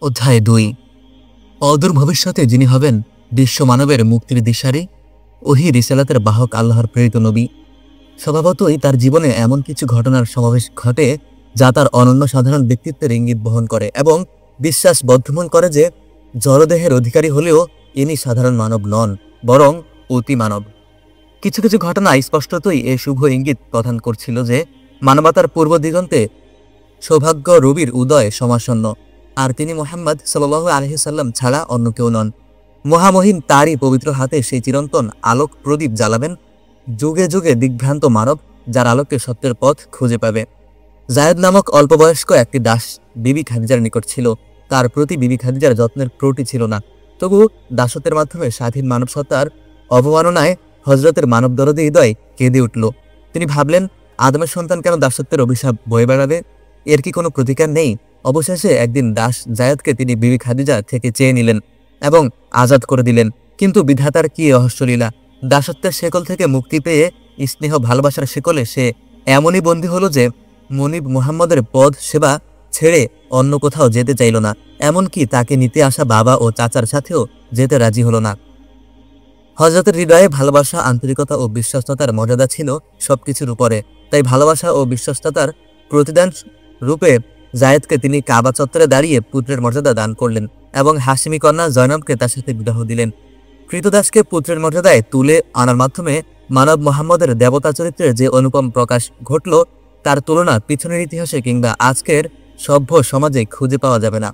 অধ্যায় ২। অদূর ভবিষ্যতে যিনি হবেন বিশ্ব মানবের মুক্তির দিশারি, ওহী রিসালাতের বাহক আল্লাহর প্রেরিত নবী। স্বভাবতই তার জীবনে এমন কিছু ঘটনার সমাবেশ ঘটে যা তার অনন্য সাধারণ ব্যক্তিত্বের ইঙ্গিত বহন করে এবং বিশ্বাস বদ্ধমূল করে যে জড়দেহের অধিকারী হলেও ইনি সাধারণ মানব নন, বরং অতি মানব। কিছু কিছু ঘটনা স্পষ্টতই এ শুভ ইঙ্গিত প্রদান করছিল যে মানবতার পূর্ব দিগন্তে সৌভাগ্য রবির উদয় সমাসন্ন, আর তিনি মুহাম্মদ সাল্লাল্লাহু আলাইহি সাল্লাম ছাড়া অন্য কেউ নন। মহামহিম তারই পবিত্র হাতে সেই চিরন্তন আলোক প্রদীপ জ্বালাবেন যুগে যুগে দিগ্ভ্রান্ত মানব, যার আলোকে সত্যের পথ খুঁজে পাবে। জায়েদ নামক অল্পবয়স্ক একটি দাস বিবি খাদিজার নিকট ছিল। তার প্রতি বিবি খাদিজার যত্নের ত্রুটি ছিল না, তবু দাসত্বের মাধ্যমে স্বাধীন মানব সত্তার অবমাননায় হযরতের মানবদরদী হৃদয় কেঁদে উঠল। তিনি ভাবলেন, আদমের সন্তান কেন দাসত্বের অভিশাপ বয়ে বেড়াবে? এর কি কোনো প্রতিকার নেই? অবশেষে একদিন দাস জায়েদকে তিনি বিবি খাদিজা থেকে চেয়ে নিলেন এবং আজাদ করে দিলেন। কিন্তু বিধাতার কি রহস্যলীলা! দাসত্বের শেকল থেকে মুক্তি পেয়ে স্নেহ ভালোবাসার শেকলে সে এমনই বন্দী হলো যে মনিব মুহাম্মদের পদ সেবা ছেড়ে অন্য কোথাও যেতে চাইল না, এমনকি তাকে নিতে আসা বাবা ও চাচার সাথেও যেতে রাজি হলো না। হযরতের হৃদয়ে ভালোবাসা, আন্তরিকতা ও বিশ্বস্ততার মর্যাদা ছিল সবকিছুর উপরে। তাই ভালোবাসা ও বিশ্বস্ততার প্রতিদান রূপে জায়েদকে তিনি কাবা চত্বরে দাঁড়িয়ে পুত্রের মর্যাদা দান করলেন এবং হাশিমি কন্যা জয়নবকে তার সাথে বিবাহ দিলেন। কৃতদাসকে পুত্রের মর্যাদায় তুলে আনার মাধ্যমে মানব মুহাম্মদের দেবতা চরিত্রের যে অনুপম প্রকাশ ঘটল, তার তুলনা পিছনের ইতিহাসে কিংবা আজকের সভ্য সমাজে খুঁজে পাওয়া যাবে না।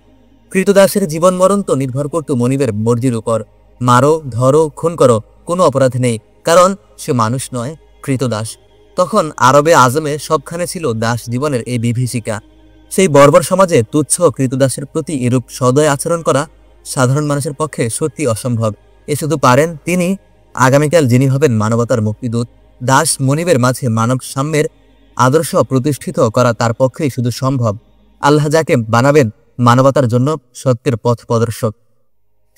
কৃতদাসের জীবন মরণ তো নির্ভর করত মনিবের মর্জির উপর। মারো, ধরো, খুন করো, কোনো অপরাধ নেই, কারণ সে মানুষ নয়, কৃতদাস। তখন আরবে আজমে সবখানে ছিল দাস জীবনের এই বিভীষিকা। সেই বর্বর সমাজে তুচ্ছ কৃতদাসের প্রতি এরূপ সদয় আচরণ করা সাধারণ মানুষের পক্ষে সত্যি অসম্ভব। এ শুধু পারেন তিনি, আগামীকাল যিনি হবেন মানবতার মুক্তিদূত। দাস মনিবের মাঝে মানব সাম্যের আদর্শ প্রতিষ্ঠিত করা তার পক্ষেই শুধু সম্ভব। আল্লাহ যাকে বানাবেন মানবতার জন্য সত্যের পথ প্রদর্শক।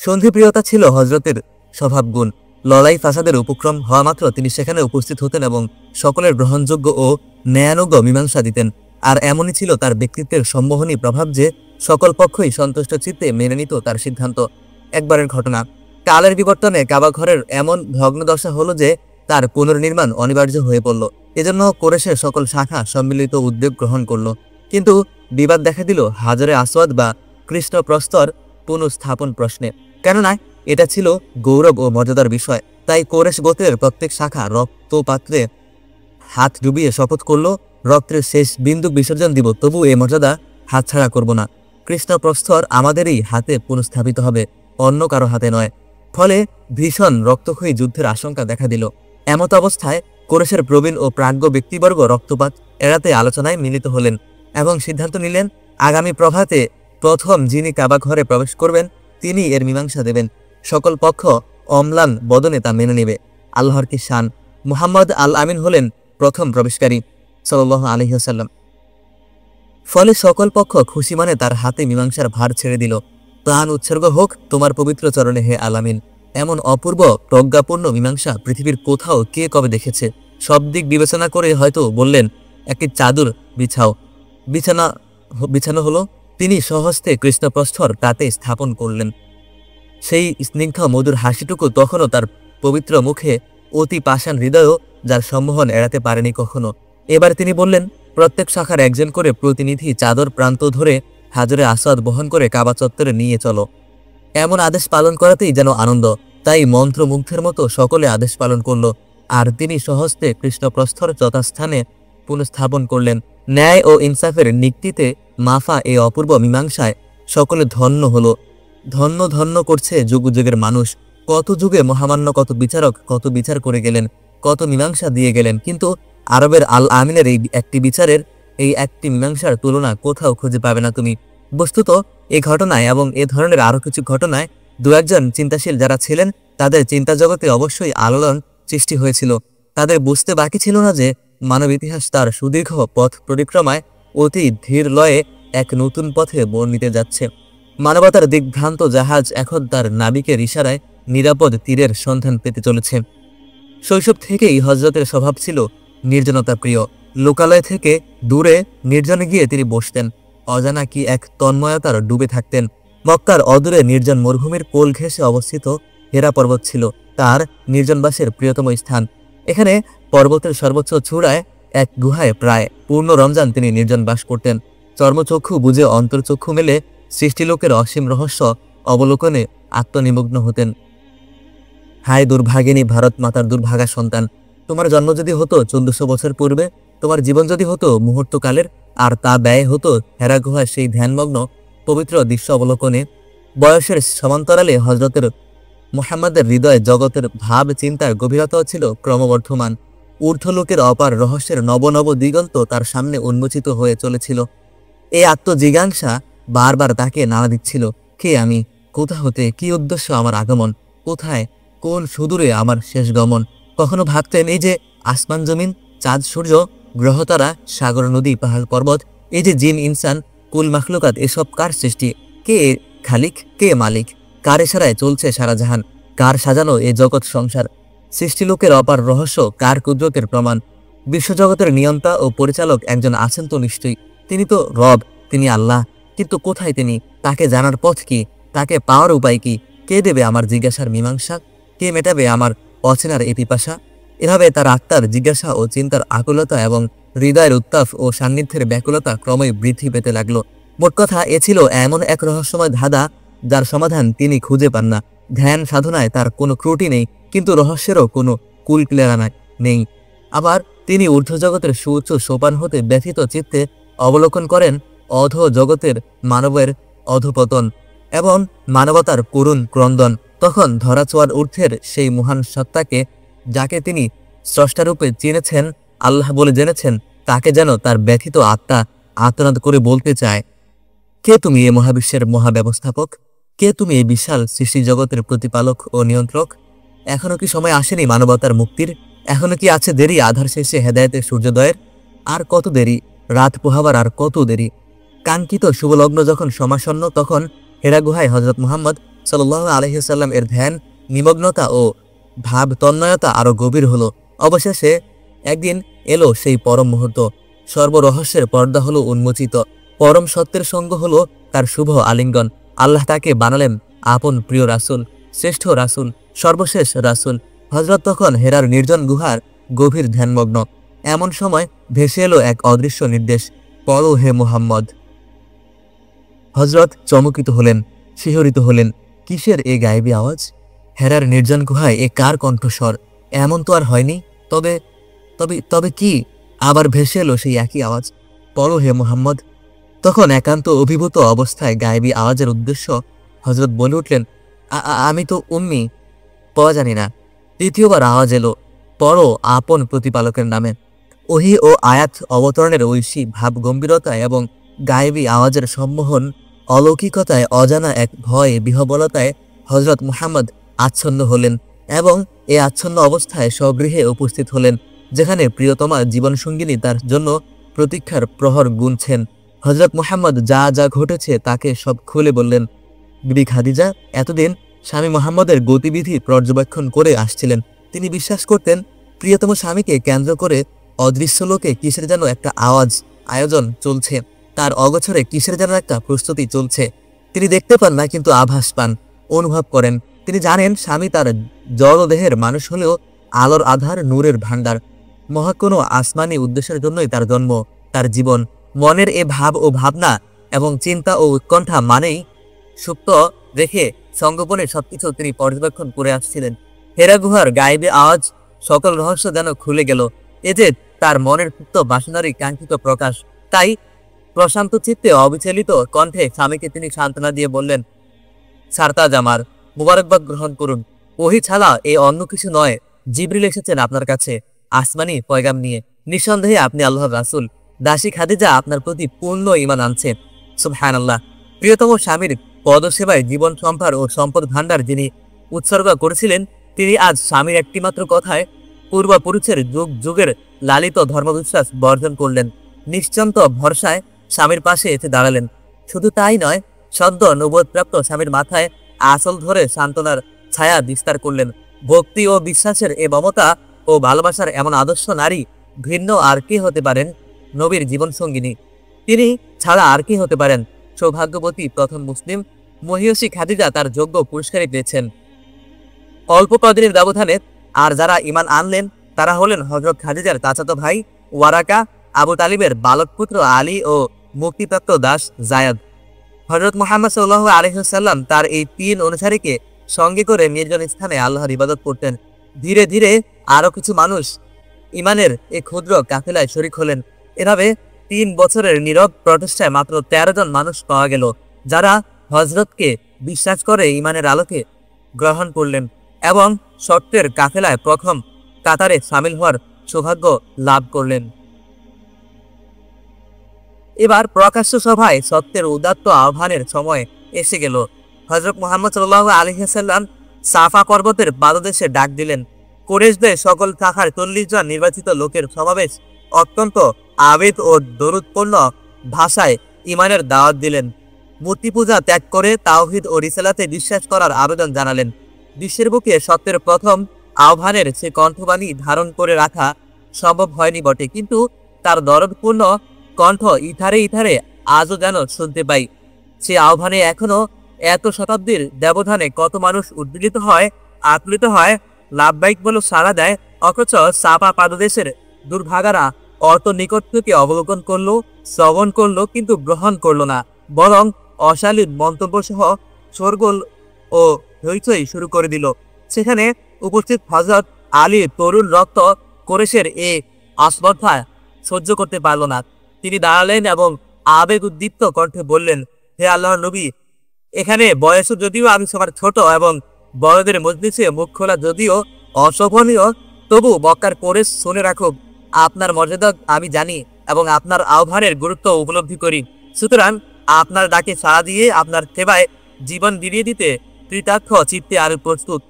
সন্ধিপ্রিয়তা ছিল হযরতের স্বভাবগুণ। লড়াই ফাসাদের উপক্রম হওয়া মাত্র তিনি সেখানে উপস্থিত হতেন এবং সকলের গ্রহণযোগ্য ও ন্যায়ানুজ্ঞ মীমাংসা দিতেন। আর এমনই ছিল তার ব্যক্তিত্বের সম্মোহনী প্রভাব যে সকল পক্ষই সন্তুষ্ট চিত্তে মেনে নিত তার সিদ্ধান্ত। একবারের ঘটনা, কালের বিবর্তনে কাবা ঘরের এমন ভগ্নদশা হলো যে তার পুনর্নির্মাণ অনিবার্য হয়ে পড়ল। এজন্য কুরাইশের সকল শাখা সম্মিলিত উদ্যোগ গ্রহণ করল। কিন্তু বিবাদ দেখা দিল হাজরে আসওয়াদ বা কৃষ্ণপ্রস্তর পুনঃস্থাপন প্রশ্নে। কেননা এটা ছিল গৌরব ও মর্যাদার বিষয়। তাই কুরাইশ গোত্রের প্রত্যেক শাখা রক্তপাত্রে হাত ডুবিয়ে শপথ করল, রক্তের শেষ বিন্দু বিসর্জন দিব, তবু এ মর্যাদা হাতছাড়া করব না। কৃষ্ণপ্রস্তর আমাদেরই হাতে পুনঃস্থাপিত হবে, অন্য কারো হাতে নয়। ফলে ভীষণ রক্তক্ষয়ী যুদ্ধের আশঙ্কা দেখা দিল। এমত অবস্থায় কুরাইশের প্রবীণ ও প্রাজ্ঞ ব্যক্তিবর্গ রক্তপাত এড়াতে আলোচনায় মিলিত হলেন এবং সিদ্ধান্ত নিলেন, আগামী প্রভাতে প্রথম যিনি কাবা ঘরে প্রবেশ করবেন তিনি এর মীমাংসা দেবেন। সকল পক্ষ অম্লান বদনে তা মেনে নেবে। আল্লাহর কি শান! মুহাম্মদ আল আমিন হলেন প্রথম প্রবেশকারী সাল্লাল্লাহু আলাইহি ওয়াসাল্লাম। ফলে সকল পক্ষ খুশি মনে তার হাতে মীমাংসার ভার ছেড়ে দিল। প্রাণ উৎসর্গ হোক তোমার পবিত্র চরণে হে আলামিন। এমন অপূর্ব প্রজ্ঞাপূর্ণ মীমাংসা পৃথিবীর কোথাও কে কবে দেখেছে? সব দিক বিবেচনা করে হয়তো বললেন, একটি চাদর বিছাও। বিছানো হলো। তিনি সহস্তে কৃষ্ণপ্রস্তর তাতে স্থাপন করলেন। সেই স্নিগ্ধ মধুর হাসিটুকু তখনও তার পবিত্র মুখে, অতি পাষাণ হৃদয়ও যার সম্মোহন এড়াতে পারেনি কখনো। এবার তিনি বললেন, প্রত্যেক শাখার একজন করে প্রতিনিধি চাদর প্রান্ত ধরে হাজরে আসওয়াদ বহন করে কাবা চত্বরে নিয়ে চলো। এমন আদেশ পালন করাতেই যেন আনন্দ। তাই মন্ত্রমুগ্ধের মতো সকলে আদেশ পালন করল, আর তিনি সহস্তে কৃষ্ণপ্রস্তর যথাস্থানে পুনঃস্থাপন করলেন। ন্যায় ও ইনসাফের নিক্তিতে মাফা এই অপূর্ব মীমাংসায় সকলে ধন্য হলো। ধন্য ধন্য করছে যুগ যুগের মানুষ। কত যুগে মহামান্য কত বিচারক কত বিচার করে গেলেন, কত মীমাংসা দিয়ে গেলেন, কিন্তু আরবের আল আমিনের এই একটি বিচারের, এই একটি মীমাংসার তুলনা কোথাও খুঁজে পাবে না তুমি। বস্তুত এই ঘটনায় এবং এ ধরনের আরও কিছু ঘটনায় দু একজন চিন্তাশীল যারা ছিলেন তাদের চিন্তা জগতে অবশ্যই আলোড়ন সৃষ্টি হয়েছিল। তাদের বুঝতে বাকি ছিল না যে মানব ইতিহাস তার সুদীর্ঘ পথ পরিক্রমায় অতি ধীর লয়ে এক নতুন পথে মোড় নিতে যাচ্ছে। মানবতার দিগ্ভ্রান্ত জাহাজ এখন তার নাবিকের ইশারায় নিরাপদ তীরের সন্ধান পেতে চলেছে। শৈশব থেকেই হযরতের স্বভাব ছিল নির্জনতা প্রিয়। লোকালয় থেকে দূরে নির্জনে গিয়ে তিনি বসতেন, অজানা কি এক তন্ময়তার ডুবে থাকতেন। মক্কার অদূরে নির্জন মরুভূমির কোল ঘেঁষে অবস্থিত হেরা পর্বত ছিল তার নির্জনবাসের প্রিয়তম স্থান। এখানে পর্বতের সর্বোচ্চ চূড়ায় এক গুহায় প্রায় পূর্ণ রমজান তিনি নির্জন বাস করতেন। চর্মচক্ষু বুঝে অন্তর্চক্ষু মেলে সৃষ্টিলোকের অসীম রহস্য অবলোকনে আত্মনিমগ্ন হতেন। হায় দুর্ভাগিনী ভারত মাতার দুর্ভাগা সন্তান, তোমার জন্ম যদি হতো 1400 বছর পূর্বে, তোমার জীবন যদি হতো মুহূর্তকালের, আর তা ব্যয় হতো হেরা গুহায় সেই ধ্যানমগ্ন পবিত্র দৃশ্য অবলোকনে। বয়সের সমান্তরালে হজরতের মুহাম্মাদের হৃদয়ে জগতের ভাব চিন্তার গভীরতাও ছিল ক্রমবর্ধমান। ঊর্ধ্বলোকের অপার রহস্যের নব নব দিগন্ত তার সামনে উন্মোচিত হয়ে চলেছিল। এই আত্মজিজ্ঞাসা বারবার তাকে নাড়া দিচ্ছিল। কে আমি? কোথা হতে? কি উদ্দেশ্য আমার আগমন? কোথায়, কোন সুদূরে আমার শেষ গমন? কখনো ভাবতেন এই যে আসমান জমিন, চাঁদ সূর্য, গ্রহতারা, সাগর নদী পাহাড় পর্বত, এই যে জিন ইনসান, কুল মাখলুকাত, এসব কার সৃষ্টি? কে খালিক, কে মালিক? কার ইশারায় চলছে সারা জাহান? কার সাজানো এ জগৎ সংসার? সৃষ্টিলোকের অপার রহস্য কার কুদরতের প্রমাণ? বিশ্বজগতের নিয়ন্তা ও পরিচালক একজন আছেন তো নিশ্চয়ই। তিনি তো রব, তিনি আল্লাহ। কিন্তু কোথায় তিনি? তাকে জানার পথ কি? তাকে পাওয়ার উপায় কি? কে দেবে আমার জিজ্ঞাসার মীমাংসা? কে মেটাবে আমার অচেনার এই পিপাসা? এভাবে তার আত্মার জিজ্ঞাসা ও চিন্তার আকুলতা এবং হৃদয়ের উত্তাপ ও সান্নিধ্যের ব্যাকুলতা ক্রমেই বৃদ্ধি পেতে লাগলো। মোট কথা, এ ছিল এমন এক রহস্যময় ধাঁধা যার সমাধান তিনি খুঁজে পান না। ধ্যান সাধনায় তার কোনো ত্রুটি নেই, কিন্তু রহস্যেরও কোনো কুলকিনারা নেই। আবার তিনি ঊর্ধ্বজগতের সুউচ্চ সোপান হতে ব্যথিত চিত্তে অবলোকন করেন অধ জগতের মানবের অধপতন এবং মানবতার করুণ ক্রন্দন। তখন ধরাছোঁয়ার ঊর্ধ্বের সেই মহান সত্তাকে, যাকে তিনি স্রষ্টারূপে চিনেছেন, আল্লাহ বলে জেনেছেন, তাকে যেন তার ব্যথিত আত্মা আর্তনাদ করে বলতে চায়, কে তুমি এ মহাবিশ্বের মহাব্যবস্থাপক? কে তুমি এই বিশাল সৃষ্টি জগতের প্রতিপালক ও নিয়ন্ত্রক? এখনো কি সময় আসেনি মানবতার মুক্তির? এখনো কি আছে দেরি আধার শেষে হেদায়েতের সূর্যোদয়ের? আর কত দেরি? রাত পোহাবার আর কত দেরি? কাঙ্ক্ষিত শুভলগ্ন যখন সমাসন্ন, তখন হেরা গুহায় হযরত মুহাম্মদ সাল্লাল্লাহু আলাইহি ওয়াসাল্লাম এর ধ্যান নিমগ্নতা ও ভাব তন্ময়তা আরো গভীর হলো। অবশেষে একদিন এলো সেই পরম মুহূর্ত। সর্বরহস্যের পর্দা হলো উন্মোচিত। পরম সত্যের সঙ্গ হলো তার শুভ আলিঙ্গন। আল্লাহ তাকে বানালেন আপন প্রিয় রাসূল, শ্রেষ্ঠ রাসূল, সর্বশেষ রাসূল। হযরত তখন হেরার নির্জন গুহার গভীর ধ্যানমগ্ন। এমন সময় ভেসে এলো এক অদৃশ্য নির্দেশ, পড়ো হে মুহাম্মদ। হযরত চমকিত হলেন, শিহরিত হলেন। কিসের এ গায়েবী আওয়াজ? হেরার নির্জন গুহায় এ কার কণ্ঠস্বর? এমন তো আর হয়নি। তবে তবে তবে কি? আবার ভেসে এলো সেই একই আওয়াজ, পড়ো হে মুহাম্মদ। তখন একান্ত অভিভূত অবস্থায় গায়েবী আওয়াজের উদ্দেশ্য হযরত বলে উঠলেন, আমি তো উম্মি, পড়া জানি না। তৃতীয়বার আওয়াজ এলো, পড়ো আপন প্রতিপালকের নামে। ওহী ও আয়াত অবতরণের ঐশী ভাব গম্ভীরতায় এবং গায়েবী আওয়াজের সম্মোহন অলৌকিকতায় অজানা এক ভয় বিহবলতায় হযরত মুহাম্মদ আচ্ছন্ন হলেন এবং এ আচ্ছন্ন অবস্থায় স্বগৃহে উপস্থিত হলেন, যেখানে প্রিয়তমা জীবনসঙ্গিনী তার জন্য প্রতীক্ষার প্রহর গুনছেন। হযরত মুহাম্মদ যা যা ঘটেছে তাকে সব খুলে বললেন। বিবি খাদিজা এতদিন স্বামী মুহাম্মদের গতিবিধি পর্যবেক্ষণ করে আসছিলেন। তিনি বিশ্বাস করতেন প্রিয়তম স্বামীকে কেন্দ্র করে অদৃশ্য লোকে কিসের যেন একটা আয়োজন চলছে, তার অগোচরে কিসের যেন একটা প্রস্তুতি চলছে। তিনি দেখতে পান না, কিন্তু আভাস পান, অনুভব করেন। তিনি জানেন স্বামী তার জড়দেহের মানুষ হলেও আলোর আধার, নূরের ভাণ্ডার। মহা কোনো আসমানি উদ্দেশ্যের জন্যই তার জন্ম, তার জীবন। মনের এ ভাব ও ভাবনা এবং চিন্তা ও উৎকণ্ঠা মানেই সুপ্ত রেখে সঙ্গোপনে সবকিছু তিনি পর্যবেক্ষণ করে আসছিলেন। হেরা গুহার গায়েবী আওয়াজ সকল রহস্য যেন খুলে গেল। এ যে তার মনের সুপ্ত বাসনারই কাঙ্ক্ষিত প্রকাশ। তাই প্রশান্ত চিত্তে অবিচলিত কণ্ঠে স্বামীকে তিনি সান্ত্বনা দিয়ে বললেন, সারতাজ আমার, মুবারকবাদ গ্রহণ করুন। ওহী ছাড়া এ অন্য কিছু নয়। জিবরিল এসেছেন আপনার কাছে আসমানি পয়গাম নিয়ে। নিঃসন্দেহে আপনি আল্লাহর রাসূল। দাসী খাদিজা আপনার প্রতি পূর্ণ ঈমান আনছে। সুবহানাল্লাহ। প্রিয়তম স্বামীর পদসেবায় জীবন সম্ভার ও সম্পদ ভাণ্ডার যিনি উৎসর্গ করেছিলেন, তিনি আজ স্বামীর একটিমাত্র কথায় পূর্বপুরুষের যুগ যুগের লালিত ধর্মবিশ্বাস বর্জন করলেন। নিশ্চন্ত ভরসায় স্বামীর পাশে এসে দাঁড়ালেন। শুধু তাই নয়, সদ্য নবদপ্রাপ্ত স্বামীর মাথায় আসল ধরে সান্ত্বনার ছায়া বিস্তার করলেন। ভক্তি ও বিশ্বাসের এ মমতা ও ভালোবাসার এমন আদর্শ নারী ভিন্ন আর কে হতে পারেন? নবীর জীবনসঙ্গিনী। তিনি ছাড়া আর কে হতে পারেন সৌভাগ্যবতী প্রথম মুসলিম? মহিয়সী খাদিজা তার যোগ্য পুরস্কারই পেয়েছেন অল্প কদিনের ব্যবধানে। আর যারা ঈমান আনলেন তারা হলেন হযরত খাদিজার চাচাতো ভাই ওয়ারাকা, আবু তালিবের বালক পুত্র আলী ও মুক্তিপ্রাপ্ত দাস জায়দ। হযরত মুহাম্মদ সাল্লাল্লাহু আলাইহি ওয়াসাল্লাম তার এই 3 অনুসারীকে সঙ্গে করে নির্জন স্থানে আল্লাহর ইবাদত করতেন। ধীরে ধীরে আরো কিছু মানুষ ঈমানের এই ক্ষুদ্র কাফেলায় শরীক হলেন। এভাবে 3 বছরের নীরব প্রচেষ্টায় মাত্র 13 জন মানুষ পাওয়া গেল, যারা হযরতকে বিশ্বাস করে ঈমানের আলোকে গ্রহণ করলেন এবং সত্যের কাফেলায় প্রথম কাতারে সামিল হওয়ার সৌভাগ্য লাভ করলেন। এবার প্রকাশ্য সভায় সত্যের উদাত্ত আহ্বানের সময় এসে গেল। হযরত মুহাম্মদ সাল্লাল্লাহু আলাইহি ওয়াসাল্লাম সাফা পর্বতের পাদদেশে ডাক দিলেন। কুরাইশদের সকল শাখার 40 জন নির্বাচিত লোকের সমাবেশ অত্যন্ত আবেগ ও দরুদপূর্ণ ভাষায় ঈমানের দাওয়াত দিলেন। মূর্তি পূজা ত্যাগ করে তাওহীদ ও রিসালাতে বিশ্বাস করার আবেদন জানালেন। বিশ্বের বুকে সত্যের প্রথম আহ্বানের সে কণ্ঠবাণী ধারণ করে রাখা সম্ভব হয়নি বটে, কিন্তু তার দরদপূর্ণ কণ্ঠ ইথারে ইথারে আজও যেন শুনতে পাই। সে আহ্বানে এখনো এত শতাব্দীর ব্যবধানে কত মানুষ উদ্বেলিত হয়, আকুলিত হয়, লাভবাহিক বলে সাড়া দেয়, অথচ সাফা পাদদেশের দুর্ভাগারা অত নিকট থেকে অবলোকন করলো, শ্রবণ করলো, কিন্তু গ্রহণ করলো না, বরং অশালীন মন্তব্য সহ শোরগোল ও হইচই শুরু করে দিল। সেখানে উপস্থিত হযরত আলী তরুণ রক্ত কুরাইশের এই আস্পর্ধা সহ্য করতে পারল না। তিনি দাঁড়ালেন এবং আবেগ উদ্দীপ্ত কণ্ঠে বললেন, হে আল্লাহর নবী, এখানে বয়স যদিও আমি সবার ছোট এবং বড়দের মজলিসে মুখ খোলা যদিও অশোভনীয়, তবু মক্কার কুরাইশ শুনে রাখুক, আপনার মর্যাদা আমি জানি এবং আপনার আহ্বানের গুরুত্ব উপলব্ধি করি। সুতরাং আপনার ডাকে সাড়া দিয়ে আপনার সেবায় জীবন বিলিয়ে দিতে কৃতার্থ চিত্তে আমি প্রস্তুত।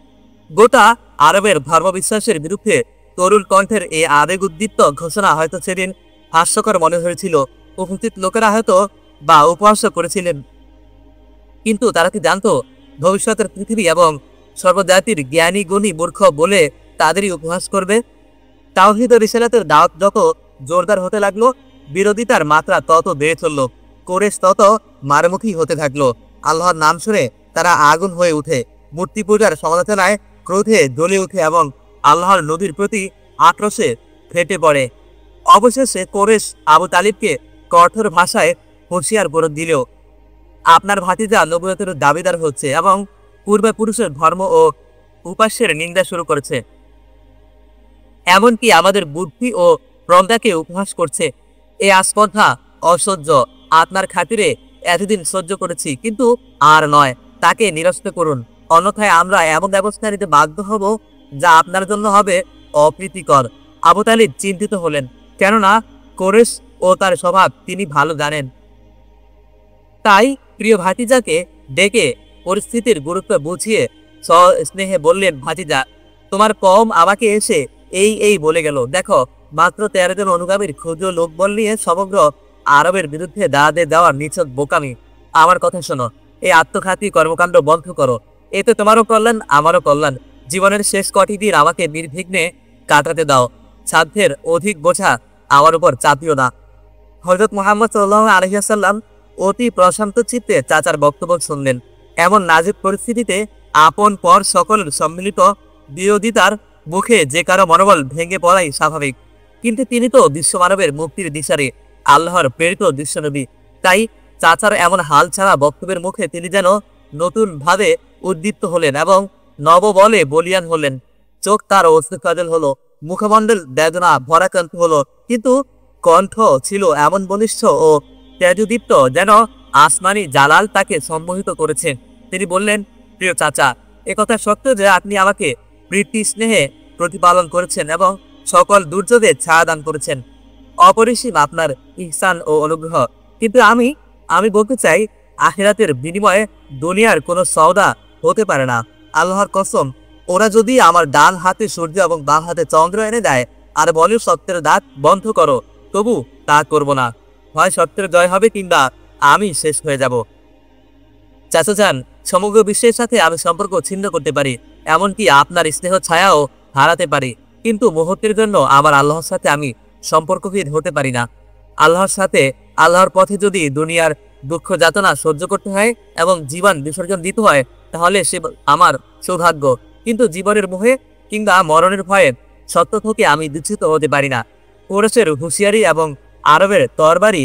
গোটা আরবের ধর্মবিশ্বাসের বিরুদ্ধে তরুণ কণ্ঠের এই আবেগ উদ্দীপ্ত ঘোষণা হয়তো সেদিন হাস্যকর মনে হয়েছিল। উপস্থিত লোকেরা হয়তো বা উপহাস করেছিলেন, কিন্তু তারা কি জানতো ভবিষ্যতের পৃথিবী এবং সর্বজাতির জ্ঞানী গুণী মূর্খ বলে তাদেরই উপহাস করবে। তাওহীদ ও রিসালাতের দাওয়াত যত জোরদার হতে লাগলো, বিরোধিতার মাত্রা তত বেড়ে চলল। কুরাইশ তত মারমুখী হতে থাকলো। আল্লাহর নাম শুনে তারা আগুন হয়ে উঠে, মূর্তি পূজার সমালোচনায় ক্রোধে জ্বলে উঠে এবং আল্লাহর নবীর প্রতি আক্রোশে ফেটে পড়ে। অবশেষে কুরাইশ আবু তালিবকে কঠোর ভাষায় হুঁশিয়ার করে দিল, আপনার ভাতিজা নবুয়তের দাবিদার হচ্ছে এবং পূর্বপুরুষের ধর্ম ও উপাস্যের নিন্দা শুরু করেছে, এমনকি আমাদের বুদ্ধি ও প্রজ্ঞাকে উপহাস করছে। এই আস্পর্ধা অসহ্য। আপনার খাতিরে এতদিন সহ্য করেছি, কিন্তু আর নয়, তাকে নিরস্ত করুন, অন্যথায় আমরা এমন ব্যবস্থা নিতে বাধ্য হব যা আপনার জন্য হবে অপ্রীতিকর। আবু তালিব চিন্তিত হলেন, কেননা কুরাইশ ও তার স্বভাব তিনি ভালো জানেন। তাই প্রিয় ভাতিজাকে ডেকে পরিস্থিতির গুরুত্ব বুঝিয়ে স্নেহে বললেন, ভাতিজা, তোমার কওম আমাকে এসে এই বলে গেল, দেখো মাত্র 13 জন অনুগামীর ক্ষুদ্র লোকবল নিয়ে সমগ্র আরবের বিরুদ্ধে দাঁড়াতে দেওয়ার নিছক বোকামি। আমার কথা শোনো, এই আত্মঘাতী কর্মকাণ্ড বন্ধ করো, এতে তোমারও কল্যাণ, আমারও কল্যাণ। জীবনের শেষ কটি দিন আমাকে নির্বিঘ্নে কাটাতে দাও, সাধ্যের অধিক বোঝা আমার উপর চাপিও না। হযরত মুহাম্মদ সাল্লাল্লাহু আলাইহি ওয়াসাল্লাম অতি প্রশান্ত চিত্তে চাচার বক্তব্য শুনলেন। এমন নাজুক পরিস্থিতিতে আপন পর সকলের সম্মিলিত বিরোধিতার মুখে যে কারো মনোবল ভেঙে পড়াই স্বাভাবিক, কিন্তু তিনি তো বিশ্বমানবের মুক্তির দিশারি, আল্লাহর প্রেরিত দৃশ্যনবী। তাই চাচার এমন হাল ছাড়া বক্তব্যের মুখে তিনি যেন নতুন ভাবে উদ্দীপ্ত হলেন এবং নববলে বলিয়ান হলেন। চোখ তার অশ্রুকাজল হলো, মুখমণ্ডল বেদনা ভরাক্রান্ত হলো, কিন্তু কণ্ঠ ছিল এমন বলিষ্ঠ ও তেজদীপ্ত যেন আসমানি জালাল তাকে সম্মোহিত করেছেন। তিনি বললেন, প্রিয় চাচা, একথা সত্য যে আপনি আমাকে প্রীতি স্নেহে প্রতিপালন করেছেন এবং সকল দুর্যোগে ছায়া দান করেছেন, অপরিসীম আপনার ইহসান ও অনুগ্রহ। কিন্তু আমি বলতে চাই, আখিরাতের বিনিময়ে দুনিয়ার কোনো সওদা হতে পারে না। আল্লাহর কসম, ওরা যদি আমার ডান হাতে সূর্য এবং বাম হাতে চন্দ্র এনে দেয় আর বলে সত্যের দাঁত বন্ধ করো, তবু তা করব না। হয় সত্যের জয় হবে কিংবা আমি শেষ হয়ে যাব। চাচা যান, সমগ্র বিশ্বের সাথে আমি সম্পর্ক ছিন্ন করতে পারি, এমনকি আপনার স্নেহ ছায়াও হারাতে পারি, কিন্তু মুহূর্তের জন্য আমার আল্লাহর সাথে আমি সম্পর্কহীন হতে পারি না। আল্লাহর সাথে, আল্লাহর পথে যদি দুনিয়ার দুঃখ যাতনা সহ্য করতে হয় এবং জীবন বিসর্জন দিতে হয়, তাহলে সে আমার সৌভাগ্য। কিন্তু জীবনের মোহে কিংবা মরণের ভয়ে সত্য থেকে আমি বিচ্যুত হতে পারি না। কোরেশের হুঁশিয়ারি এবং আরবের তরবারি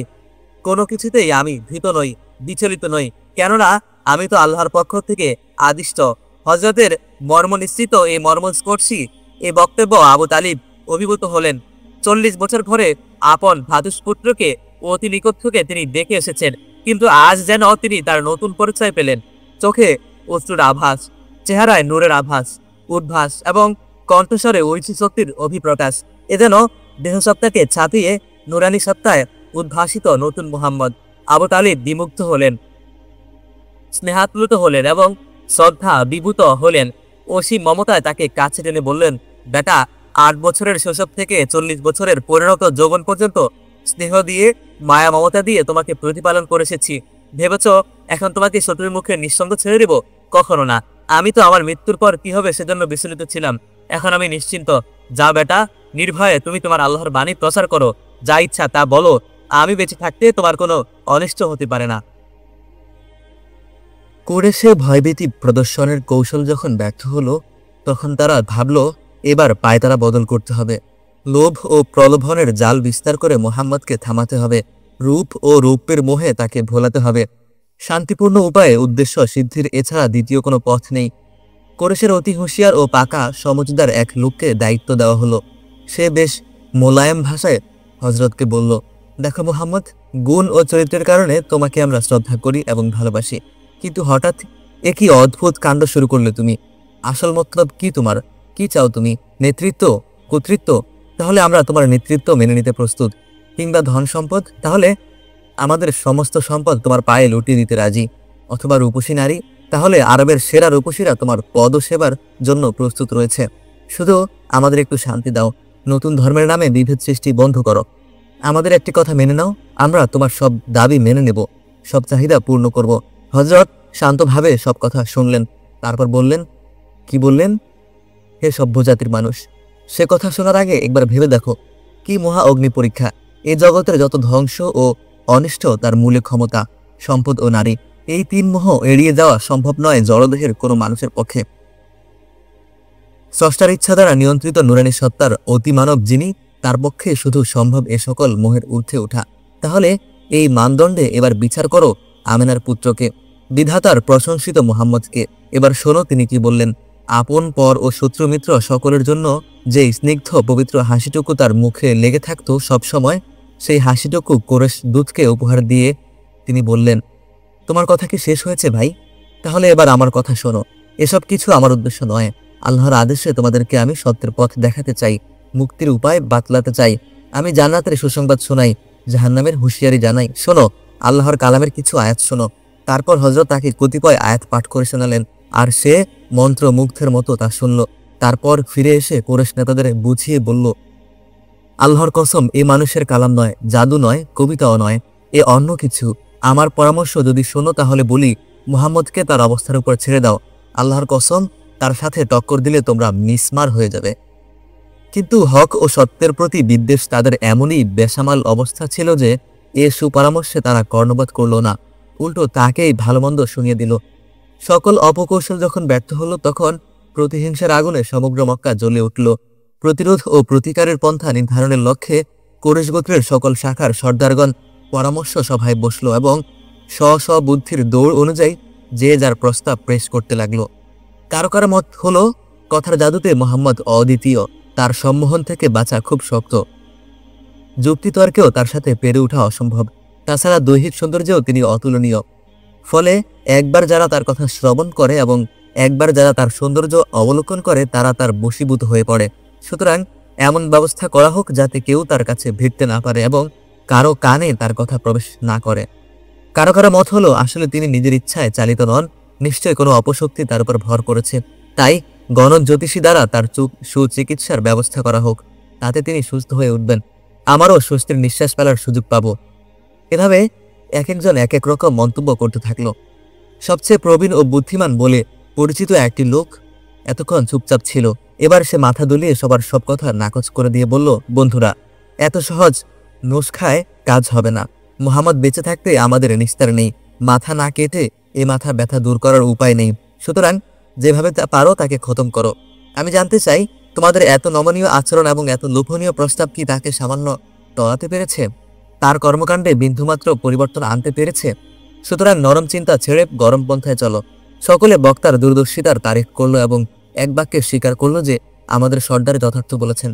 কোনো কিছুতেই আমি ভীত নই, বিচলিত নই, কেননা আমি তো আল্লাহর পক্ষ থেকে আদিষ্ট। হযরতের মর্মনিশ্চিত এই মর্মস্পর্শী এই বক্তব্য আবু তালিব অভিভূত হলেন। 40 বছর ধরে আপন ভ্রাতুষ্পুত্রকে অতি নিকট থেকে তিনি দেখে এসেছেন, কিন্তু আজ যেন তিনি তার নতুন পরিচয় পেলেন। চোখে অশ্রুর আভাস, চেহারায় নূরের আভাস, উদ্ভাস এবং কণ্ঠস্বরে ঐশী শক্তির অভিপ্রকাশ। এ যেন দেহসত্তাকে ছাপিয়ে নুরানি সত্তায় উদ্ভাসিত নতুন মুহাম্মদ। আবু তালিব বিমুগ্ধ হলেন, স্নেহাপ্লুত হলেন এবং শ্রদ্ধা বিভূত হলেন। অসীম মমতায় তাকে কাছে টেনে বললেন, বেটা, 8 বছরের শৈশব থেকে 40 বছরের পরিণত যৌবন পর্যন্ত স্নেহ দিয়ে, মায়া মমতা দিয়ে তোমাকে প্রতিপালন করে এসেছি। ভেবেছ এখন তোমাকে শত্রুর মুখে নিঃসঙ্গ ছেড়ে দেব? কখনো না। আমি তো আমার মৃত্যুর পর কি হবে সেজন্য বিচলিত ছিলাম, এখন আমি নিশ্চিন্ত। যা বেটা, নির্ভয়ে তুমি তোমার আল্লাহর বাণী প্রচার করো, যা ইচ্ছা তা বলো, আমি বেঁচে থাকতে তোমার কোনো অনিষ্ট হতে পারে না। কুরাইশে ভয়ভীতি প্রদর্শনের কৌশল যখন ব্যর্থ হলো, তখন তারা ভাবল এবার পায়তারা বদল করতে হবে। লোভ ও প্রলোভনের জাল বিস্তার করে মুহাম্মদকে থামাতে হবে, রূপ ও রূপের মোহে তাকে ভোলাতে হবে। শান্তিপূর্ণ উপায়ে উদ্দেশ্য সিদ্ধির এছাড়া দ্বিতীয় কোনো পথ নেই। কুরাইশের অতি হুঁশিয়ার ও পাকা সমজদার এক লোককে দায়িত্ব দেওয়া হলো। সে বেশ মোলায়েম ভাষায় হযরতকে বলল, দেখো মুহাম্মদ, গুণ ও চরিত্রের কারণে তোমাকে আমরা শ্রদ্ধা করি এবং ভালোবাসি, কিন্তু হঠাৎ এ কি অদ্ভুত কাণ্ড শুরু করলে তুমি? আসল মতলব কি তোমার? কি চাও তুমি? নেতৃত্ব, কর্তৃত্ব? তাহলে আমরা তোমার নেতৃত্ব মেনে নিতে প্রস্তুত। কিংবা ধন সম্পদ? তাহলে আমাদের সমস্ত সম্পদ তোমার পায়ে লুটিয়ে দিতে রাজি। অথবা রূপসী নারী? তাহলে আরবের সেরা রূপসীরা তোমার পদ সেবার জন্য প্রস্তুত রয়েছে। শুধু আমাদের একটু শান্তি দাও, নতুন ধর্মের নামে বিভেদ সৃষ্টি বন্ধ করো। আমাদের একটি কথা মেনে নাও, আমরা তোমার সব দাবি মেনে নেব, সব চাহিদা পূর্ণ করব। হযরত শান্তভাবে সব কথা শুনলেন, তারপর বললেন, কি বললেন? হে সভ্য জাতির মানুষ, সে কথা শোনার আগে একবার ভেবে দেখো, কি মহা অগ্নি পরীক্ষা! এ জগতের যত ধ্বংস ও অনিষ্ট তার মূলে ক্ষমতা, সম্পদ ও নারী। এই 3 মোহ এড়িয়ে যাওয়া সম্ভব নয় জড়দেহের কোনো মানুষের পক্ষে। স্রষ্টার ইচ্ছা দ্বারা নিয়ন্ত্রিত নুরানি সত্তার অতিমানব যিনি, তার পক্ষে শুধু সম্ভব এ সকল মোহের ঊর্ধ্বে ওঠা। তাহলে এই মানদণ্ডে এবার বিচার করো আমেনার পুত্রকে, বিধাতার প্রশংসিত মুহাম্মদকে। এবার শোনো তিনি কি বললেন। আপন পর ও শত্রু মিত্র সকলের জন্য যে স্নিগ্ধ পবিত্র হাসিটুকু তার মুখে লেগে থাকতো সবসময়, সেই হাসিটুকু কুরাইশ দূতকে উপহার দিয়ে তিনি বললেন, তোমার কথা কি শেষ হয়েছে ভাই? তাহলে এবার আমার কথা শোনো। এসব কিছু আমার উদ্দেশ্য নয়। আল্লাহর আদেশে তোমাদেরকে আমি সত্যের পথ দেখাতে চাই, মুক্তির উপায় বাতলাতে চাই। আমি জান্নাতের সুসংবাদ শোনাই, জাহান্নামের হুঁশিয়ারি জানাই। শোনো, আল্লাহর কালামের কিছু আয়াত শোনো। তারপর হযরত তাকে কতিপয় আয়াত পাঠ করে শোনালেন, আর সে মন্ত্র মুগ্ধের মতো তা শুনল। তারপর ফিরে এসে কুরাইশ নেতাদের বুঝিয়ে বলল, আল্লাহর কসম, এ মানুষের কালাম নয়, জাদু নয়, কবিতাও নয়, এ অন্য কিছু। আমার পরামর্শ যদি শোনো তাহলে বলি, মুহাম্মদকে তার অবস্থার উপর ছেড়ে দাও। আল্লাহর কসম, তার সাথে টক্কর দিলে তোমরা মিসমার হয়ে যাবে। কিন্তু হক ও সত্যের প্রতি বিদ্বেষ তাদের এমনই বেসামাল অবস্থা ছিল যে এ সুপরামর্শে তারা কর্ণপাত করল না, উল্টো তাকেই ভালোমন্দ শুনিয়ে দিল। সকল অপকৌশল যখন ব্যর্থ হলো, তখন প্রতিহিংসার আগুনে সমগ্র মক্কা জ্বলে উঠল। প্রতিরোধ ও প্রতিকারের পন্থা নির্ধারণের লক্ষ্যে কুরাইশ গোত্রের সকল শাখার সর্দারগণ পরামর্শ সভায় বসল এবং স্ব বুদ্ধির দৌড় অনুযায়ী যে যার প্রস্তাব পেশ করতে লাগলো। কারো কারো মত হলো, কথার জাদুতে মোহাম্মদ অদ্বিতীয়, তার সম্মোহন থেকে বাঁচা খুব শক্ত, যুক্তিতর্কেও তার সাথে পেরে ওঠা অসম্ভব। তাছাড়া দৈহিক সৌন্দর্যেও তিনি অতুলনীয়। ফলে একবার যারা তার কথা শ্রবণ করে এবং একবার যারা তার সৌন্দর্য অবলোকন করে, তারা তার বশীভূত হয়ে পড়ে। সুতরাং এমন ব্যবস্থা করা হোক যাতে কেউ তার কাছে ভিড়তে না পারে এবং কারো কানে তার কথা প্রবেশ না করে। কারো কারো মত হলো, আসলে তিনি নিজের ইচ্ছায় চালিত নন, নিশ্চয় কোনো অপশক্তি তার উপর ভর করেছে। তাই গণক জ্যোতিষী দ্বারা তার সুচিকিৎসার ব্যবস্থা করা হোক, তাতে তিনি সুস্থ হয়ে উঠবেন, আমারও স্বস্তির নিঃশ্বাস ফেলার সুযোগ পাব। এভাবে এক একজন এক এক রকম মন্তব্য করতে থাকল। সবচেয়ে প্রবীণ ও বুদ্ধিমান বলে পরিচিত একটি লোক এতক্ষণ চুপচাপ ছিল। এবার সে মাথা দুলিয়ে সবার সব কথা নাকচ করে দিয়ে বলল, বন্ধুরা, এত সহজ নুসখায় কাজ হবে না। মুহাম্মদ বেঁচে থাকতে আমাদের নিস্তার নেই, মাথা না কেটে এ মাথা ব্যথা দূর করার উপায় নেই, সুতরাং যেভাবে পারো তাকে খতম করো। আমি জানতে চাই, তোমাদের এত নমনীয় আচরণ এবং এত লোভনীয় প্রস্তাব কি তাকে সামান্য টলাতে পেরেছে? তার কর্মকাণ্ডে বিন্দুমাত্র পরিবর্তন আনতে পেরেছে? সুতরাং নরম চিন্তা ছেড়ে গরম পন্থায় চলো। সকলে বক্তার দূরদর্শিতার তারিফ করলো এবং এক বাক্যে স্বীকার করলো যে আমাদের সর্দার যথার্থ বলেছেন।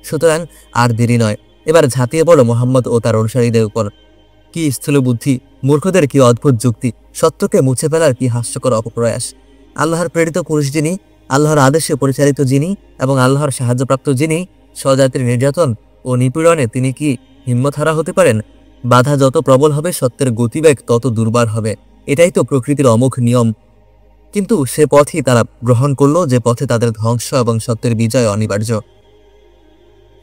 সুতরাং আর দেরি নয়, এবার ঝাঁপিয়ে পড়ো মোহাম্মদ ও তার অনুসারীদের উপর। কি স্থূল বুদ্ধি, মূর্খদের কি অদ্ভুত যুক্তি, সত্যকে মুছে ফেলার কি হাস্যকর অপপ্রয়াস। আল্লাহর প্রেরিত পুরুষ যিনি, আল্লাহর আদেশে পরিচালিত যিনি এবং আল্লাহর সাহায্যপ্রাপ্ত যিনি, স্বজাতির নির্যাতন ও নিপীড়নে তিনি কি হিম্মতহারা হতে পারেন? বাধা যত প্রবল হবে সত্যের গতিবেগ তত দুর্বার হবে, এটাই তো প্রকৃতির অমোঘ নিয়ম। কিন্তু সে পথই তারা গ্রহণ করলো যে পথে তাদের ধ্বংস এবং সত্যের বিজয় অনিবার্য।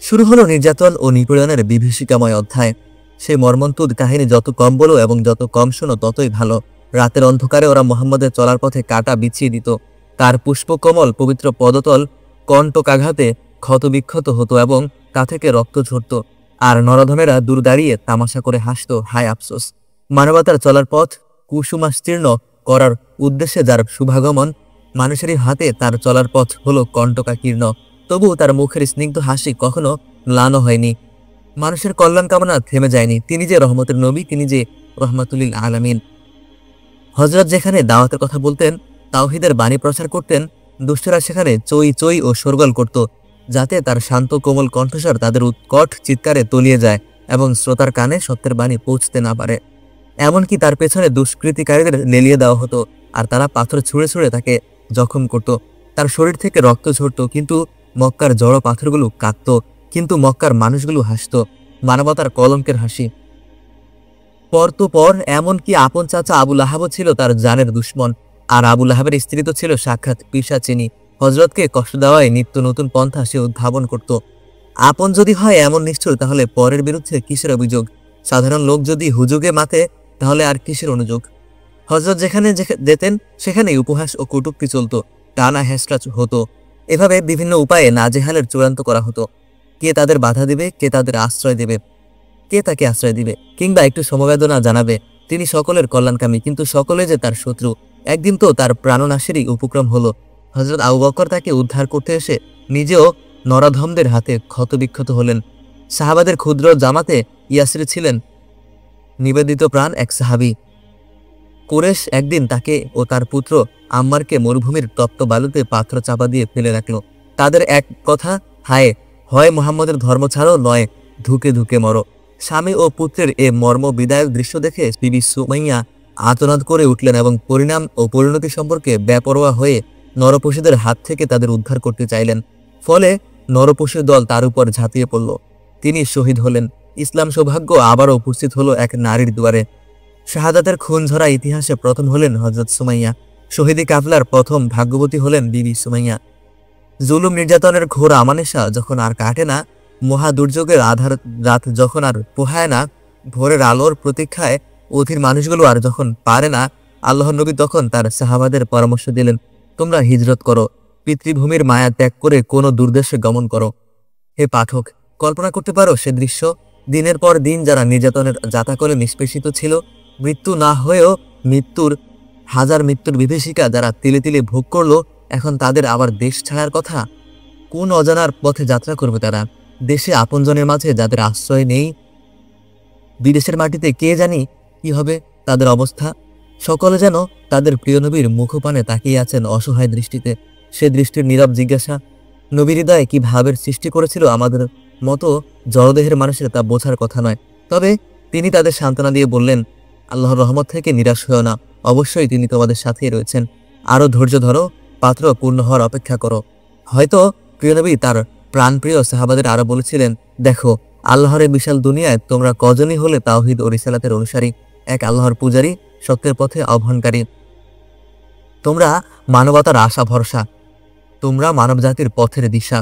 শুরু হলো নির্যাতন ও নিপীড়নের বিভীষিকাময় অধ্যায়। সেই মর্মন্তুদ কাহিনী যত কম বলো এবং যত কম শোনো ততই ভালো। রাতের অন্ধকারে ওরা মোহাম্মদের চলার পথে কাঁটা বিছিয়ে দিত, তার পুষ্পকমল পবিত্র পদতল কণ্টকাঘাতে ক্ষতবিক্ষত হতো এবং তা থেকে রক্ত ঝরত, আর নরধমেরা দূর দাঁড়িয়ে তামাশা করে হাসত, হায় আফসোস। মানবতার চলার পথ কুসুমাস্তীর্ণ করার উদ্দেশ্যে যার শুভাগমন, মানুষেরই হাতে তার চলার পথ হলো কণ্টকাকীর্ণ, তবু তার মুখের স্নিগ্ধ হাসি কখনো ম্লান হয়নি। মানুষের কল্যাণ কামনা থেমে যায়নি। তিনি যে রহমতের নবী, তিনি যে রহমাতুলিল আলামিন। হযরত যেখানে দাওয়াতের কথা বলতেন, তাওহীদের বাণী প্রচার করতেন, দুষ্টরা সেখানে চই চই ও শোরগোল করত, যাতে তার শান্ত কোমল কণ্ঠস্বর তাদের উৎকট চিৎকারে তলিয়ে যায় এবং শ্রোতার কানে সত্যের বাণী পৌঁছতে না পারে। এমনকি তার পেছনে দুষ্কৃতিকারীদের লেলিয়ে দেওয়া হতো, আর তারা পাথর ছুঁড়ে ছুঁড়ে তাকে জখম করত। তার শরীর থেকে রক্ত ঝরত, কিন্তু মক্কার জড় পাথরগুলো কাঁদত, কিন্তু মক্কার মানুষগুলো হাসত, মানবতার কলঙ্কের হাসি। পর তো পর, এমনকি আপন চাচা আবু লাহাবও ছিল তার জানের দুশ্মন, আর আবু লাহাবের স্ত্রী তো ছিল সাক্ষাৎ পিশাচিনী। হযরতকে কষ্ট দেওয়ায় নিত্য নতুন পন্থা সে উদ্ভাবন করত। আপন যদি হয় এমন নিষ্ঠুর, তাহলে পরের বিরুদ্ধে কিসের অভিযোগ? সাধারণ লোক যদি হুজুগে মাতে, তাহলে আর কিসের অনুযোগ? হযরত যেখানে যেতেন সেখানেই উপহাস ও কটূক্তি চলত, টানা হেঁচড়া হতো। এভাবে বিভিন্ন উপায়ে নাজেহালের চূড়ান্ত করা হতো। কে তাদের বাধা দিবে, কে তাদের আশ্রয় দেবে, কে তাকে আশ্রয় দিবে কিংবা একটু সমবেদনা জানাবে? তিনি সকলের কল্যাণকামী, কিন্তু সকলে যে তার শত্রু। একদিন তো তার প্রাণনাশেরই উপক্রম হলো। হযরত আবু বকর তাকে উদ্ধার করতে এসে নিজেও নরাধমদের হাতে ক্ষতবিক্ষত হলেন। সাহাবাদের ক্ষুদ্র জামাতে ইয়াসির ছিলেন নিবেদিত প্রাণ এক সাহাবী। কুরেশ একদিন তাকে ও তার পুত্র আম্মারকে মরুভূমির তপ্ত বালুতে পাথর চাপা দিয়ে ফেলে রাখল। তাদের এক কথা, হায়, হয় মুহাম্মদের ধর্ম ছাড়ো, নয় ধুকে ধুকে মরো। স্বামী ও পুত্রের এ মর্ম বিদায়ক দৃশ্য দেখে বিবি সুমাইয়া আর্তনাদ করে উঠলেন এবং পরিণাম ও পরিণতি সম্পর্কে বেপরোয়া হয়ে নরপশুদের হাত থেকে তাদের উদ্ধার করতে চাইলেন। ফলে নরপশুর দল তার উপর ঝাঁপিয়ে পড়ল। তিনি শহীদ হলেন। ইসলাম সৌভাগ্য আবারও উপস্থিত হলো এক নারীর দুয়ারে। শাহাদাতের খুন ঝরা ইতিহাসে প্রথম হলেন হযরত সুমাইয়া। শহীদি কাফলার প্রথম ভাগ্যবতী হলেন বিবি সুমাইয়া। জুলুম নির্যাতনের ঘোর আমানেশা যখন আর কাটে না, মহা দুর্যোগের আধার রাত যখন আর পোহায় না, ভোরের আলোর প্রতীক্ষায় অধীর মানুষগুলো আর যখন পারে না, আল্লাহর নবী তখন তার সাহাবাদের পরামর্শ দিলেন, তোমরা হিজরত করো, পিতৃভূমির মায়া ত্যাগ করে কোনো দূরদেশে গমন করো। হে পাঠক, কল্পনা করতে পারো সে দৃশ্য? দিনের পর দিন যারা নির্যাতনের জাতাকলে নিষ্পেষিত ছিল, মৃত্যু না হয়েও হাজার মৃত্যুর বিভীষিকা যারা তিলে তিলে ভোগ করলো, এখন তাদের আবার দেশ ছাড়ার কথা। কোন অজানার পথে যাত্রা করবে তারা? দেশে আপনজনের মাঝে যাদের আশ্রয় নেই, বিদেশের মাটিতে কে জানি কি হবে তাদের অবস্থা। সকলে যেন তাদের প্রিয় নবীর মুখপানে তাকিয়ে আছেন অসহায় দৃষ্টিতে। সে দৃষ্টির নীরব জিজ্ঞাসা, নবীর হৃদয়ে কি ভাবের সৃষ্টি করেছিল আমাদের মতো জড়দেহের মানুষের তা বোঝার কথা নয়। তবে তিনি তাদের সান্ত্বনা দিয়ে বললেন, আল্লাহর রহমত থেকে নিরাশ হও না, অবশ্যই তিনি তোমাদের সাথেই রয়েছেন। আরও ধৈর্য ধরো, পাত্র পূর্ণ হওয়ার অপেক্ষা করো। হয়তো প্রিয় নবী তার প্রাণপ্রিয় সাহাবাদের আরো বলেছিলেন, দেখো, আল্লাহর এই বিশাল দুনিয়ায় তোমরা কজনই হলে তাওহীদ ও রিসালাতের অনুসারী, এক আল্লাহর পূজারী, সত্যের পথে আহ্বানকারী। তোমরা মানবতার আশা ভরসা, তোমরা মানবজাতির পথের দিশা।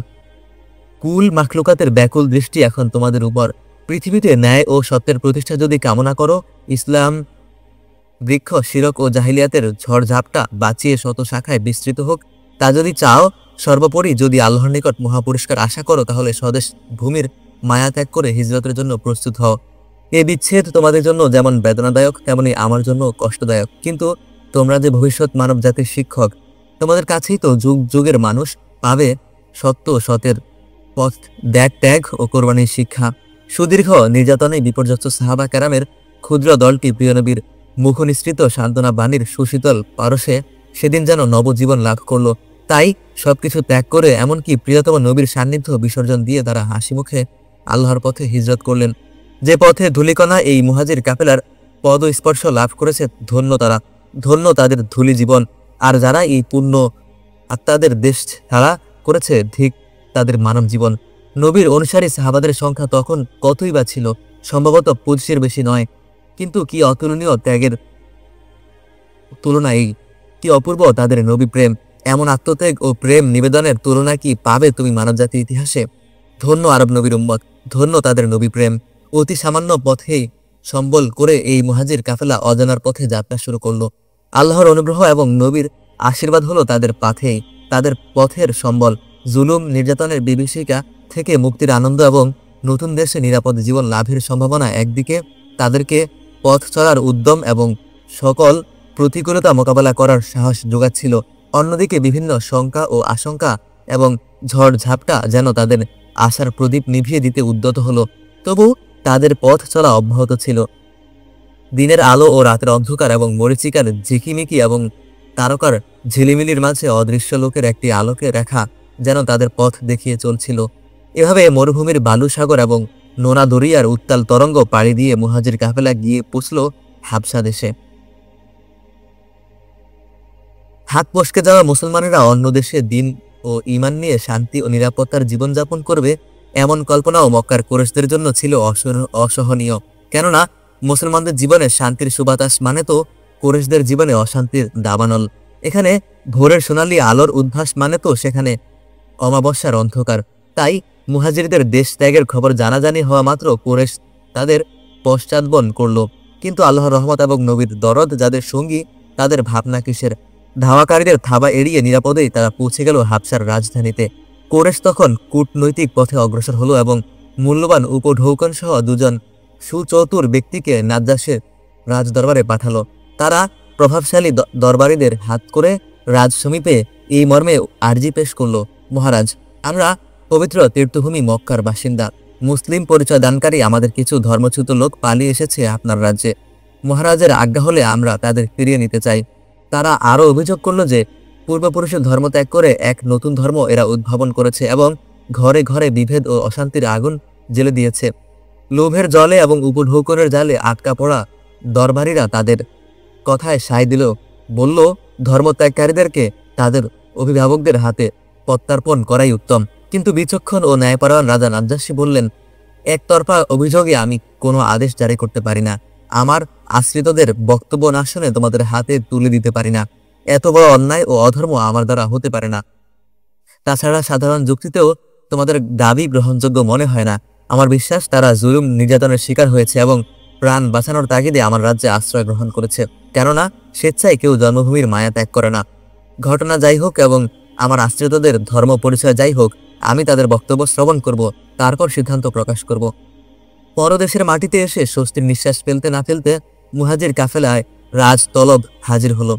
কুল মাখলুকাতের ব্যাকুল দৃষ্টি এখন তোমাদের উপর। পৃথিবীতে ন্যায় ও সত্যের প্রতিষ্ঠা যদি কামনা করো, ইসলাম বৃক্ষ শিরক ও জাহিলিয়াতের ঝড়ঝাপটা বাঁচিয়ে শত শাখায় বিস্তৃত হোক, তা যদি চাও, সর্বোপরি যদি আল্লাহর নিকট মহাপুরস্কার আশা করো, তাহলে স্বদেশ ভূমির মায়া ত্যাগ করে হিজরতের জন্য প্রস্তুত হও। এই বিচ্ছেদ তোমাদের জন্য যেমন বেদনাদায়ক তেমনি আমার জন্য কষ্টদায়ক, কিন্তু তোমরা যে ভবিষ্যৎ মানব জাতির শিক্ষক, তোমাদের কাছেই তো যুগ যুগের মানুষ পাবে সত্য সতের পথ, ত্যাগ ও কোরবানির শিক্ষা। সুদীর্ঘ নির্যাতনে বিপর্যস্ত সাহাবা কেরামের ক্ষুদ্র দলটি প্রিয় নবীর মুখনিসৃত সান্ত্বনা বাণীর সুশীতল পারসে সেদিন যেন নবজীবন লাভ করলো। তাই সবকিছু ত্যাগ করে এমনকি প্রিয়তম নবীর সান্নিধ্য বিসর্জন দিয়ে তারা হাসি মুখে আল্লাহর পথে হিজরত করলেন। যে পথে ধূলিকণা এই মুহাজির কাফেলার পদ স্পর্শ লাভ করেছে, ধন্য তারা, ধন্য তাদের ধূলি জীবন। আর যারা এই পুণ্য আত্মাদের দেশ ছাড়া করেছে, ধিক তাদের মানব জীবন। নবীর অনুসারী সাহাবাদের সংখ্যা তখন কতই বা ছিল, সম্ভবত 25-এর বেশি নয়, কিন্তু কি অতুলনীয় ত্যাগের তুলনায়, কি অপূর্ব তাদের নবী প্রেম। এমন আত্মত্যাগ ও প্রেম নিবেদনের তুলনা কি পাবে তুমি মানবজাতির ইতিহাসে? ধন্য আরব নবীর উম্মত, ধন্য তাদের নবী প্রেম। অতি সামান্য পথেই সম্বল করে এই মুহাজির কাফেলা অজানার পথে যাত্রা শুরু করলো। আল্লাহর অনুগ্রহ এবং নবীর আশীর্বাদ হলো তাদের পাথেই, তাদের পথের সম্বল। জুলুম নির্যাতনের বিভীষিকা থেকে মুক্তির আনন্দ এবং নতুন দেশে নিরাপদ জীবন লাভের সম্ভাবনা একদিকে তাদেরকে পথ চলার উদ্যম এবং সকল প্রতিকূলতা মোকাবেলা করার সাহস যোগাচ্ছিল, অন্যদিকে বিভিন্ন শঙ্কা ও আশঙ্কা এবং ঝড় ঝাপটা যেন তাদের আশার প্রদীপ নিভিয়ে দিতে উদ্যত হলো। তবু তাদের পথ চলা অব্যাহত ছিল। দিনের আলো ও রাতের অন্ধকার এবং মরিচিকার ঝিকিমিকি এবং তারকার ঝিলিমিলির মাঝে অদৃশ্য লোকের একটি আলোকে রেখা যেন তাদের পথ দেখিয়ে চলছিল। এভাবে মরুভূমির বালু সাগর এবং নোনা দরিয়ার উত্তাল তরঙ্গ পাড়ি দিয়ে মুহাজির কাফেলা গিয়ে পৌঁছল হাবশা দেশে। হাত পস্কে যাওয়া মুসলমানেরা অন্য দেশে দিন ও ঈমান নিয়ে শান্তি ও নিরাপত্তার জীবনযাপন করবে, এমন কল্পনাও মক্কার কুরাইশদের জন্য ছিল অসহনীয়। কেননা মুসলমানদের জীবনে শান্তির সুবাতাস মানে তো কুরাইশদের জীবনে অশান্তির দাবানল। এখানে ভোরের সোনালী আলোর উদ্ভাস মানে তো সেখানে অমাবস্যার অন্ধকার। তাই মুহাজিরদের দেশ ত্যাগের খবর জানাজানি হওয়া মাত্র কুরাইশ তাদের পশ্চাৎবন করল। কিন্তু আল্লাহর রহমত এবং নবীর দরদ যাদের সঙ্গী, তাদের ভাবনা কিসের? ধাওয়াকারীদের থাবা এড়িয়ে নিরাপদেই তারা পৌঁছে গেল হাবশার রাজধানীতে। কুরাইশ তখন কূটনৈতিক পথে অগ্রসর হলো এবং মূল্যবান উপঢৌকন সহ দুজন সুচতুর ব্যক্তিকে নাজ্জাশের রাজদরবারে পাঠালো। তারা প্রভাবশালী দরবারীদের হাত করে রাজ সমীপে এই মর্মে আর্জি পেশ করলো, মহারাজ, আমরা পবিত্র তীর্থভূমি মক্কার বাসিন্দা, মুসলিম পরিচয় দানকারী আমাদের কিছু ধর্মচ্যুত লোক পালিয়ে এসেছে আপনার রাজ্যে। মহারাজের আজ্ঞা হলে আমরা তাদের ফিরিয়ে নিতে চাই। তারা আরও অভিযোগ করল যে পূর্বপুরুষের ধর্ম ত্যাগ করে এক নতুন ধর্ম এরা উদ্ভাবন করেছে এবং ঘরে ঘরে বিভেদ ও অশান্তির আগুন জ্বেলে দিয়েছে। লোভের জলে এবং উপঢৌকনের জালে আটকা পড়া দরবারীরা তাদের কথায় সায় দিল, বলল ধর্মত্যাগকারীদেরকে তাদের অভিভাবকদের হাতে প্রত্যার্পণ করাই উত্তম। কিন্তু বিচক্ষণ ও ন্যায়পরায়ণ রাজা নাজ্জাশী বললেন, একতরফা অভিযোগে আমি কোনো আদেশ জারি করতে পারি না। আমার আশ্রিতদের বক্তব্য না শুনে তোমাদের হাতে তুলে দিতে পারি না। এত বড় অন্যায় ও অধর্ম আমার দ্বারা হতে পারে না। তাছাড়া সাধারণ যুক্তিতেও তোমাদের দাবি গ্রহণযোগ্য মনে হয় না। আমার বিশ্বাস তারা জুলুম নির্যাতনের শিকার হয়েছে এবং প্রাণ বাঁচানোর তাগিদে আমার রাজ্যে আশ্রয় গ্রহণ করেছে। কেননা স্বেচ্ছায় কেউ জন্মভূমির মায়া ত্যাগ করে না। ঘটনা যাই হোক এবং আমার আশ্রিতদের ধর্ম পরিচয় যাই হোক, আমি তাদের বক্তব্য শ্রবণ করব, তারপর সিদ্ধান্ত প্রকাশ করব। পরদেশের মাটিতে এসে স্বস্তির নিঃশ্বাস ফেলতে না ফেলতে মুহাজির কাফেলায় রাজ তলব হাজির হলো।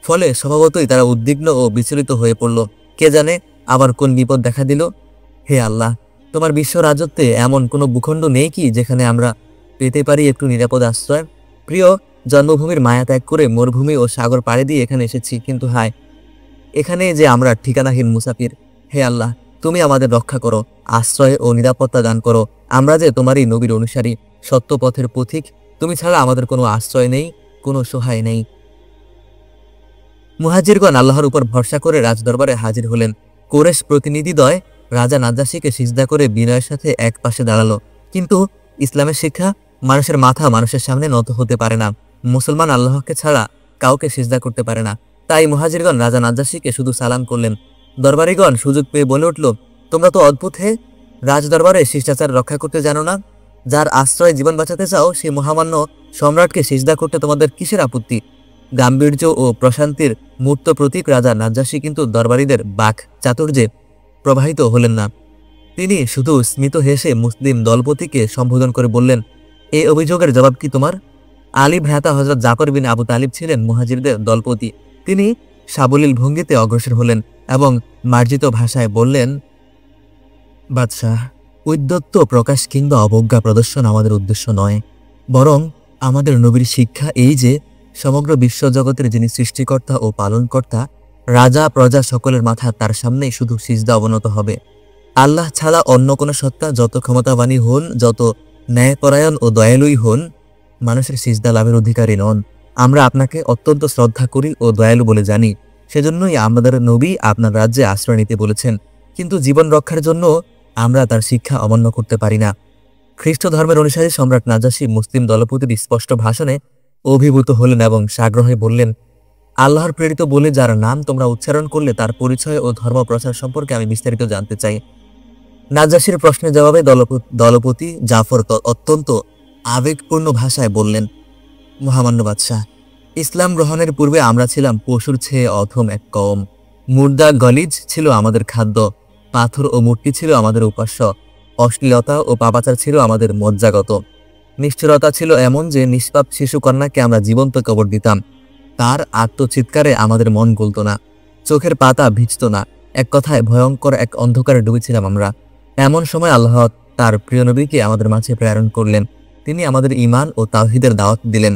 ফলে স্বভাবতই তারা উদ্বিগ্ন ও বিচলিত হয়ে পড়ল। কে জানে আবার কোন বিপদ দেখা দিল। হে আল্লাহ, তোমার বিশ্ব রাজত্বে এমন কোনো ভূখণ্ড নেই কি যেখানে আমরা পেতে পারি একটু নিরাপদ আশ্রয়? প্রিয় জন্মভূমির মায়া ত্যাগ করে মরুভূমি ও সাগর পাড়ি দিয়ে এখানে এসেছি, কিন্তু হায়, এখানে যে আমরা ঠিকানাহীন মুসাফির। হে আল্লাহ, তুমি আমাদের রক্ষা করো, আশ্রয় ও নিরাপত্তা দান করো। আমরা যে তোমারই নবীর অনুসারী, সত্য পথের পথিক। তুমি ছাড়া আমাদের কোনো আশ্রয় নেই, কোনো সহায় নেই। মুহাজিরগণ আল্লাহর উপর ভরসা করে রাজদরবারে হাজির হলেন। কুরাইশ প্রতিনিধিদ্বয় রাজা নাজ্জাশীকে সিজদা করে বিনয়ের সাথে এক পাশে দাঁড়ালো। কিন্তু ইসলামের শিক্ষা, মানুষের মাথা মানুষের সামনে নত হতে পারে না। মুসলমান আল্লাহকে ছাড়া কাউকে সিজদা করতে পারে না। তাই মুহাজিরগণ রাজা নাজ্জাশীকে শুধু সালাম করলেন। দরবারীগণ সুযোগ পেয়ে বলে উঠল, তোমরা তো অদ্ভুত হে, রাজদরবারে শিষ্টাচার রক্ষা করতে জানো না? যার আশ্রয়ে জীবন বাঁচাতে চাও সেই মহামান্য সম্রাটকে সিজদা করতে তোমাদের কিসের আপত্তি? গাম্ভীর্য ও প্রশান্তির মূর্ত প্রতীক রাজা নাজ্জাশী কিন্তু দরবারীদের বাক চাতুর্যে প্রবাহিত হলেন না। তিনি শুধু স্মিত হেসে মুসলিম দলপতিকে সম্বোধন করে বললেন, এই অভিযোগের জবাব কি তোমার? আলী ভ্রাতা হযরত জাফর বিন আবু তালিব ছিলেন মুহাজিরদের দলপতি। তিনি সাবলীল ভঙ্গিতে অগ্রসর হলেন এবং মার্জিত ভাষায় বললেন, বাদশাহ, ঔদ্ধত্য প্রকাশ কিংবা অবজ্ঞা প্রদর্শন আমাদের উদ্দেশ্য নয়, বরং আমাদের নবীর শিক্ষা এই যে সমগ্র বিশ্বজগতের যিনি সৃষ্টিকর্তা ও পালনকর্তা, রাজা প্রজা সকলের মাথা তার সামনেই শুধু সিজদা অবনত হবে। আল্লাহ ছাড়া অন্য কোনো সত্তা যত ক্ষমতাবানী হন, যত ন্যায়পরায়ণ ও দয়ালুই হন, মানুষের সিজদা লাভের অধিকারী নন। আমরা আপনাকে অত্যন্ত শ্রদ্ধা করি ও দয়ালু বলে জানি, সেজন্যই আমাদের নবী আপনার রাজ্যে আশ্রয় নিতে বলেছেন, কিন্তু জীবন রক্ষার জন্য আমরা তার শিক্ষা অমান্য করতে পারি না। খ্রিস্ট ধর্মের অনুসারী সম্রাট নাজাশী মুসলিম দলপতির স্পষ্ট ভাষণে অভিভূত হলেন এবং সাগ্রহে বললেন, আল্লাহর প্রেরিত বলে যার নাম তোমরা উচ্চারণ করলে তার পরিচয় ও ধর্ম প্রচার সম্পর্কে আমি বিস্তারিত জানতে চাই। নাজাশীর প্রশ্নের জবাবে দলপতি জাফর অত্যন্ত আবেগপূর্ণ ভাষায় বললেন, মহামান্য বাদশাহ, ইসলাম গ্রহণের পূর্বে আমরা ছিলাম পশুর চেয়ে অধম এক কওম। মুর্দা গলিজ ছিল আমাদের খাদ্য, পাথর ও মূর্তি ছিল আমাদের উপাস্য, অশ্লীলতা ও পাপাচার ছিল আমাদের মজ্জাগত, নিষ্ঠুরতা ছিল এমন যে নিষ্পাপ শিশুকন্যাকে আমরা জীবন্ত কবর দিতাম। তার আত্মচিৎকারে আমাদের মন গলত না, চোখের পাতা ভিজত না, এক কথায় ভয়ঙ্কর এক অন্ধকারে ডুবেছিলাম আমরা। এমন সময় আল্লাহ তার প্রিয় নবীকে আমাদের মাঝে প্রেরণ করলেন। তিনি আমাদের ঈমান ও তাওহীদের দাওয়াত দিলেন,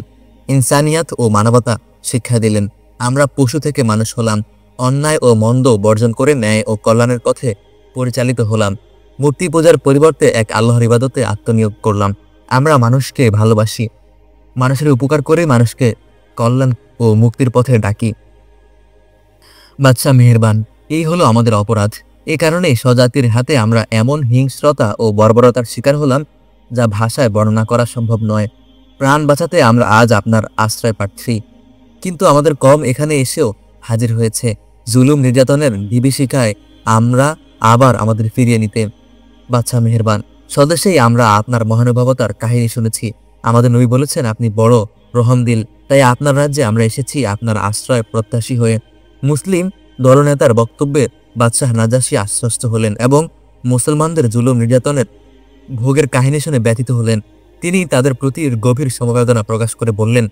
ইনসানিয়াত ও মানবতা শিক্ষা দিলেন। আমরা পশু থেকে মানুষ হলাম, অন্যায় ও মন্দ বর্জন করে ন্যায় ও কল্যাণের পথে পরিচালিত হলাম। মূর্তি পূজার পরিবর্তে এক আল্লাহর ইবাদতে আত্মনিয়োগ করলাম। আমরা মানুষকে ভালোবাসি, মানুষের উপকার করে মানুষকে কল্যাণ ও মুক্তির পথে ডাকি। বাদশাহ মেহেরবান, এই হলো আমাদের অপরাধ। এ কারণে স্বজাতির হাতে আমরা এমন হিংস্রতা ও বর্বরতার শিকার হলাম যা ভাষায় বর্ণনা করা সম্ভব নয়। প্রাণ বাঁচাতে আমরা আজ আপনার আশ্রয় পাচ্ছি, কিন্তু আমাদের কম এখানে এসেও হাজির হয়েছে জুলুম নির্যাতনের বিভীষিকায় আমরা আবার আমাদের ফিরিয়ে নিতে। বাদশাহ মেহেরবান, স্বদেশেই আমরা আপনার মহানুভবতার কাহিনী শুনেছি। আমাদের নবী বলেছেন, আপনি বড় রহমদিল, তাই আপনার রাজ্যে আমরা এসেছি আপনার আশ্রয় প্রত্যাশী হয়ে। মুসলিম দলনেতার বক্তব্যে বাদশাহ নাজাশী আশ্বস্ত হলেন এবং মুসলমানদের জুলুম নির্যাতনের ভোগের কাহিনী শুনে ব্যথিত হলেন। তিনি তাদের প্রতি গভীর সমবেদনা প্রকাশ করে বললেন,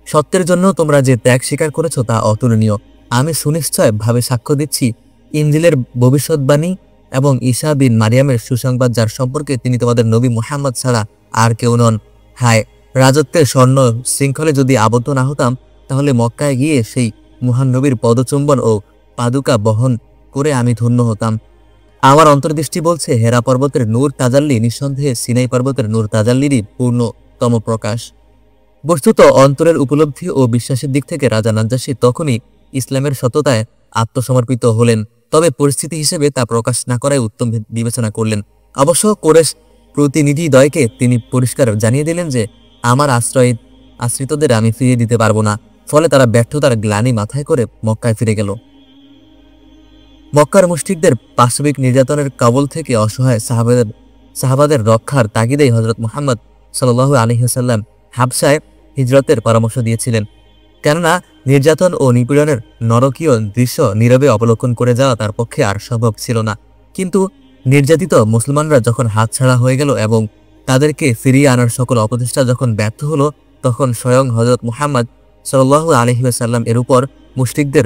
সত্যের জন্য তোমরা যে ত্যাগ স্বীকার করেছ তা অতুলনীয়। আমি সুনিশ্চয় ভাবে সাক্ষ্য দিচ্ছি, ইনজিলের ভবিষ্যৎবাণী এবং ঈসা বিন মারিয়ামের সুসংবাদ যার সম্পর্কে তিনি তোমাদের নবী মুহাম্মদ ছাড়া আর কেউ নন। হায়, রাজত্বের স্বর্ণ শৃঙ্খলে যদি আবদ্ধ না হতাম, তাহলে মক্কায় গিয়ে সেই মহান নবীর পদচুম্বন ও পাদুকা বহন করে আমি ধন্য হতাম। আমার অন্তর্দৃষ্টি বলছে, হেরা পর্বতের নূর তাজাল্লি নিঃসন্দেহে সিনাই পর্বতের নূর তাজাল্লিরই পূর্ণতম প্রকাশ। বস্তুত অন্তরের উপলব্ধি ও বিশ্বাসের দিক থেকে রাজা নাজ্জাশী তখনই ইসলামের সততায় আত্মসমর্পিত হলেন, তবে পরিস্থিতি হিসেবে তা প্রকাশ না করাই উত্তম বিবেচনা করলেন। অবশ্য কোরেশ প্রতিনিধিদ্বয়কে তিনি পরিষ্কার জানিয়ে দিলেন যে আমার আশ্রিতদের আমি ফিরিয়ে দিতে পারবো না। ফলে তারা ব্যর্থতার গ্লানি মাথায় করে মক্কায় ফিরে গেল। মক্কার মুশরিকদের পাশবিক নির্যাতনের কবল থেকে অসহায় সাহাবাদের রক্ষার তাগিদেই হযরত মুহাম্মদ সাল্লাল্লাহু আলাইহি ওয়াসাল্লাম হাবশায় হিজরতের পরামর্শ দিয়েছিলেন। কেননা নির্যাতন ও নিপীড়নের নরকীয় দৃশ্য নীরবে অবলোকন করে যাওয়া তার পক্ষে আর সম্ভব ছিল না। কিন্তু নির্যাতিত মুসলমানরা যখন হাতছাড়া হয়ে গেল এবং তাদেরকে ফিরিয়ে আনার সকল অপচেষ্টা যখন ব্যর্থ হলো, তখন স্বয়ং হযরত মুহাম্মদ সাল্লাল্লাহু আলাইহি ওয়াসাল্লাম এর উপর মুশরিকদের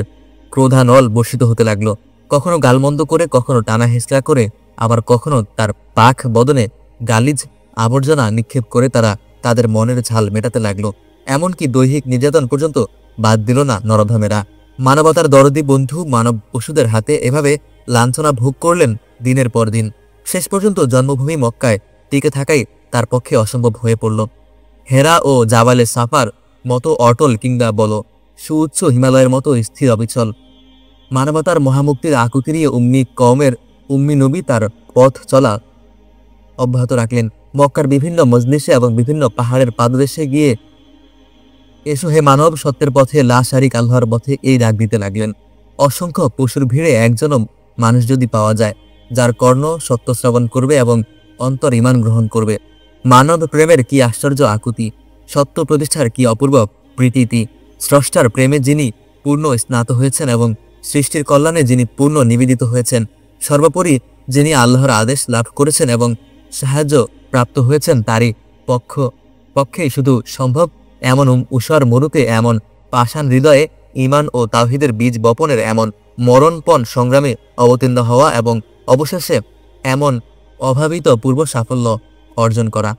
ক্রোধানল বর্ষিত হতে লাগলো। কখনো গালমন্দ করে, কখনো টানা হেঁচড়া করে, আবার কখনো তার পাক বদনে গালিজ আবর্জনা নিক্ষেপ করে তারা তাদের মনের ঝাল মেটাতে লাগলো। এমনকি দৈহিক নির্যাতন পর্যন্ত বাদ দিল না নরধমেরা। মানবতার দরদি বন্ধু মানব পশুদের হাতে এভাবে লাঞ্ছনা ভোগ করলেন দিনের পর দিন। শেষ পর্যন্ত জন্মভূমি মক্কায় টিকে থাকাই তার পক্ষে অসম্ভব হয়ে পড়ল। হেরা ও জাবালে সাফার মতো অটল কিংবা বলো সুউচ্চ হিমালয়ের মতো স্থির অবিচল মানবতার মহামুক্তির আকুতি নিয়ে উম্মি কওমের উম্মি নবী তার পথ চলা অব্যাহত রাখলেন। মক্কার বিভিন্ন মজলিসে এবং বিভিন্ন পাহাড়ের পাদদেশে গিয়ে, এসো হে মানব, সত্যের পথে লা শারিক আল্লাহর পথে, এই ডাক দিতে লাগলেন। অসংখ্য পশুর ভিড়ে একজনও মানুষ যদি পাওয়া যায় যার কর্ণ সত্য শ্রবণ করবে এবং অন্তর ঈমান গ্রহণ করবে। মানব প্রেমের কি আশ্চর্য আকুতি, সত্য প্রতিষ্ঠার কি অপূর্ব প্রীতি, স্রষ্টার প্রেমে যিনি পূর্ণ স্নাত হয়েছেন এবং সৃষ্টির কল্যাণে যিনি পূর্ণ নিবেদিত হয়েছেন, সর্বোপরি যিনি আল্লাহর আদেশ লাভ করেছেন এবং সাহায্য প্রাপ্ত হয়েছেন, তারই পক্ষেই শুধু সম্ভব। এমন ঊষর মরুতে, এমন পাষাণ হৃদয়ে ঈমান ও তাওহীদের বীজ বপনের এমন মরণপণ সংগ্রামে অবতীর্ণ হওয়া এবং অবশেষে এমন অভাবিত পূর্ব সাফল্য অর্জন করা।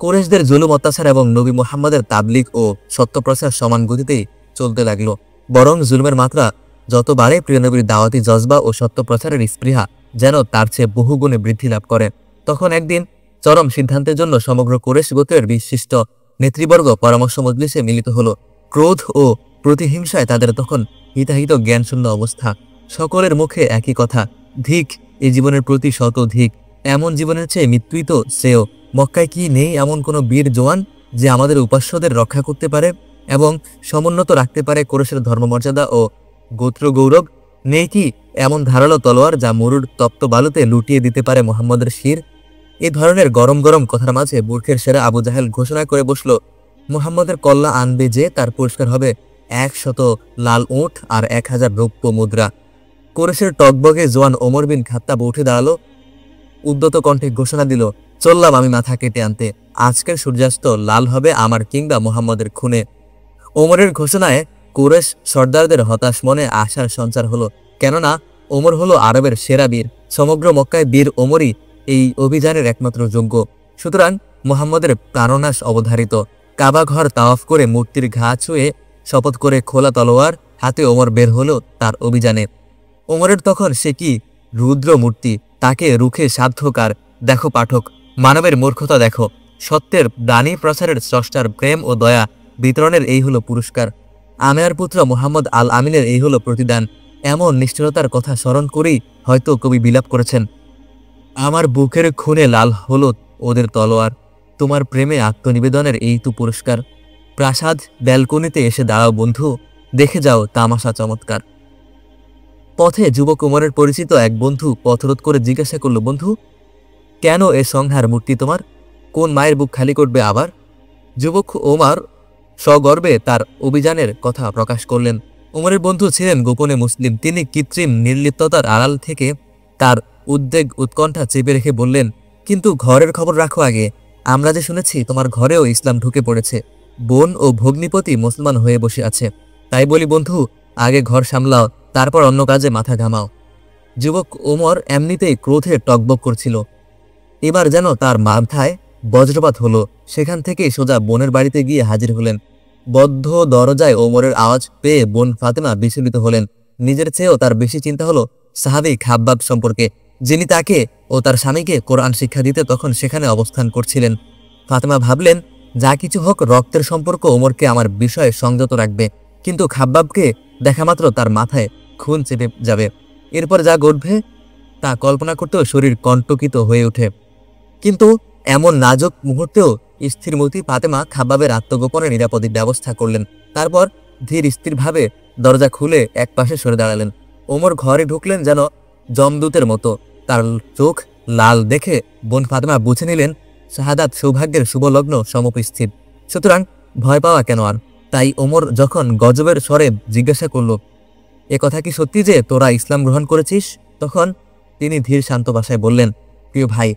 কুরাইশদের জুলুম অত্যাচার এবং নবী মুহাম্মদের তাবলীগ ও সত্যপ্রচার সমান গতিতেই চলতে লাগলো। বরং জুলুমের মাত্রা যত বাড়ে, প্রিয় নবীর দাওয়াতি জজবা ও সত্যপ্রচারের স্পৃহা যেন তার চেয়ে বহুগুণে বৃদ্ধি লাভ করে। তখন একদিন চরম সিদ্ধান্তের জন্য সমগ্র কুরাইশ গোত্রের বিশিষ্ট নেতৃবর্গ পরামর্শ মজলিসে মিলিত হলো। ক্রোধ ও প্রতিহিংসায় তাদের তখন হিতাহিত জ্ঞানশূন্য অবস্থা। সকলের মুখে একই কথা, ধিক এই জীবনের প্রতি শত ধিক। এমন জীবনের চেয়ে মৃত্যুই তো শ্রেয়। মক্কায় কি নেই এমন কোনো বীর জওয়ান যে আমাদের উপাস্যদের রক্ষা করতে পারে এবং সমুন্নত রাখতে পারে কুরাইশের ধর্মমর্যাদা ও গোত্র গৌরব? নেই কি এমন ধারালো তলোয়ার যা মরুর তপ্ত বালুতে লুটিয়ে দিতে পারে মুহাম্মদের শির? এই ধরনের গরম গরম কথার মাঝে মূর্খের সেরা আবু জাহেল ঘোষণা করে বসল, মুহাম্মদের কল্লা আনবে যে তার পুরস্কার হবে 100 লাল উট আর 1000 রৌপ্য মুদ্রা। কুরাইশের টকবগে জোয়ান ওমর বিন খাত্তাব উঠে দাঁড়ালো, উদ্যত কণ্ঠে ঘোষণা দিল, চললাম আমি মাথা কেটে আনতে। আজকের সূর্যাস্ত লাল হবে আমার কিংবা মুহাম্মদের খুনে। ওমরের ঘোষণায় কুরাইশ সর্দারদের হতাশ মনে আশার সঞ্চার হলো, কেননা ওমর হলো আরবের সেরা বীর। সমগ্র মক্কায় বীর ওমরই এই অভিযানের একমাত্র যোগ্য। সুতরাং মুহাম্মদের প্রাণনাশ অবধারিত। কাবা ঘর তাওয়াফ করে মূর্তির ঘা ছুঁয়ে শপথ করে খোলা তলোয়ার হাতে ওমর বের হলো তার অভিযানে। ওমরের তখন সে কি রুদ্র মূর্তি, তাকে রুখে সাধ্যকার। দেখো পাঠক, মানবের মূর্খতা দেখো। সত্যের দানি প্রচারের স্রষ্টার প্রেম ও দয়া বিতরণের এই হলো পুরস্কার। আমেয়ার পুত্র মুহাম্মদ আল আমিনের এই হলো প্রতিদান। এমন নিষ্ঠুরতার কথা স্মরণ করেই হয়তো কবি বিলাপ করেছেন, আমার বুকের খুনে লাল হলো ওদের তলোয়ার, তোমার প্রেমে আত্মনিবেদনের এই তো পুরস্কার। প্রাসাদ ব্যালকনিতে এসে দাঁড়াও বন্ধু, দেখে যাও তামাশা চমৎকার। পথে যুবক ওমরের পরিচিত এক বন্ধু পথরোধ করে জিজ্ঞাসা করল, বন্ধু কেন এ সংহার মূর্তি তোমার? কোন মায়ের বুক খালি করবে আবার? যুবক ওমর সগর্বে তার অভিযানের কথা প্রকাশ করলেন। ওমরের বন্ধু ছিলেন গোপনে মুসলিম। তিনি কৃত্রিম নির্লিপ্ততার আড়াল থেকে তার উদ্বেগ উৎকণ্ঠা চেপে রেখে বললেন, কিন্তু ঘরের খবর রাখো আগে। আমরা যে শুনেছি তোমার ঘরেও ইসলাম ঢুকে পড়েছে, বোন ও ভগ্নিপতি মুসলমান হয়ে বসে আছে। তাই বলি বন্ধু, আগে ঘর সামলাও, তারপর অন্য কাজে মাথা ঘামাও। যুবক ওমর এমনিতেই ক্রোধে টকবক করছিল। এবার যেন তার মাথায় বজ্রপাত হলো। সেখান থেকে সোজা বোনের বাড়িতে গিয়ে হাজির হলেন। বদ্ধ দরজায় ওমরের আওয়াজ পেয়ে বোন ফাতেমা বিচলিত হলেন। নিজের চেয়েও তার বেশি চিন্তা হলো সাহাবী খাব্বাব সম্পর্কে, যিনি তাকে ও তার স্বামীকে কোরআন শিক্ষা দিতে তখন সেখানে অবস্থান করছিলেন। ফাতেমা ভাবলেন, যা কিছু হোক রক্তের সম্পর্ক ওমরকে আমার বিষয়ে সংযত রাখবে, কিন্তু খাব্বাবকে দেখামাত্র তার মাথায় খুন চেপে যাবে। এরপর যা ঘটবে তা কল্পনা করতেও শরীর কণ্টকিত হয়ে ওঠে। কিন্তু এমন নাজুক মুহূর্তেও স্থিরমতি ফাতেমা খাব্বাবের আত্মগোপনের নিরাপদে ব্যবস্থা করলেন। তারপর ধীর স্থিরভাবে দরজা খুলে এক পাশে সরে দাঁড়ালেন। ওমর ঘরে ঢুকলেন যেন যমদূতের মতো। তার চোখ লাল দেখে বোন ফাতেমা বুঝে নিলেন শাহাদাত সৌভাগ্যের শুভলগ্ন সমুপস্থিত। সুতরাং ভয় পাওয়া কেন আর? তাই ওমর যখন গজবের স্বরে জিজ্ঞাসা করল, এ কথা কি সত্যি যে তোরা ইসলাম গ্রহণ করেছিস? তখন তিনি ধীর শান্ত ভাষায় বললেন, প্রিয় ভাই,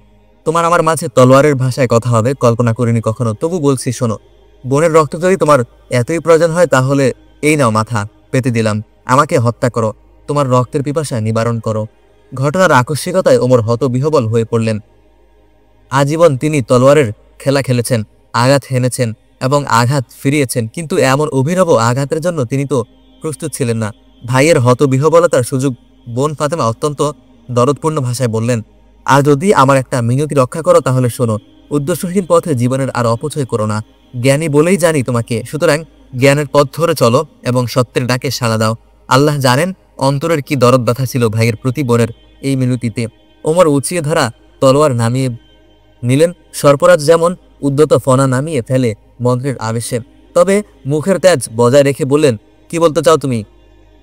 তোমার আমার মাঝে তলোয়ারের ভাষায় কথা হবে কল্পনা করিনি কখনো, তবু বলছি শোনো। বোনের রক্ত যদি তোমার এতই প্রয়োজন হয় তাহলে এই নাও, মাথা পেতে দিলাম, আমাকে হত্যা করো, তোমার রক্তের পিপাসা নিবারণ করো। ঘটনার আকস্মিকতায় ওমর হতবিহ্বল হয়ে পড়লেন। আজীবন তিনি তলোয়ারের খেলা খেলেছেন, আঘাত হেনেছেন এবং আঘাত ফিরিয়েছেন, কিন্তু এমন অভিনব আঘাতের জন্য তিনি তো প্রস্তুত ছিলেন না। ভাইয়ের হতবিহ্বলতার সুযোগ বোন ফাতেমা অত্যন্ত দরদপূর্ণ ভাষায় বললেন, আর যদি আমার একটা মিনতি রক্ষা করো তাহলে শোনো, উদ্দেশ্যহীন পথে জীবনের আর অপচয় করো না। জ্ঞানী বলেই জানি তোমাকে, সুতরাং জ্ঞানের পথ ধরে চলো এবং সত্যের ডাকে সাড়া দাও। আল্লাহ জানেন অন্তরের কি দরদ ব্যথা ছিল ভাইয়ের প্রতি বোনের এই মিনতিতে। ওমর উঁচিয়ে ধরা তলোয়ার নামিয়ে নিলেন, সর্পরাজ যেমন উদ্যত ফনা নামিয়ে ফেলে মন্ত্রের আবেশে। তবে মুখের তেজ বজায় রেখে বললেন, কি বলতে চাও তুমি?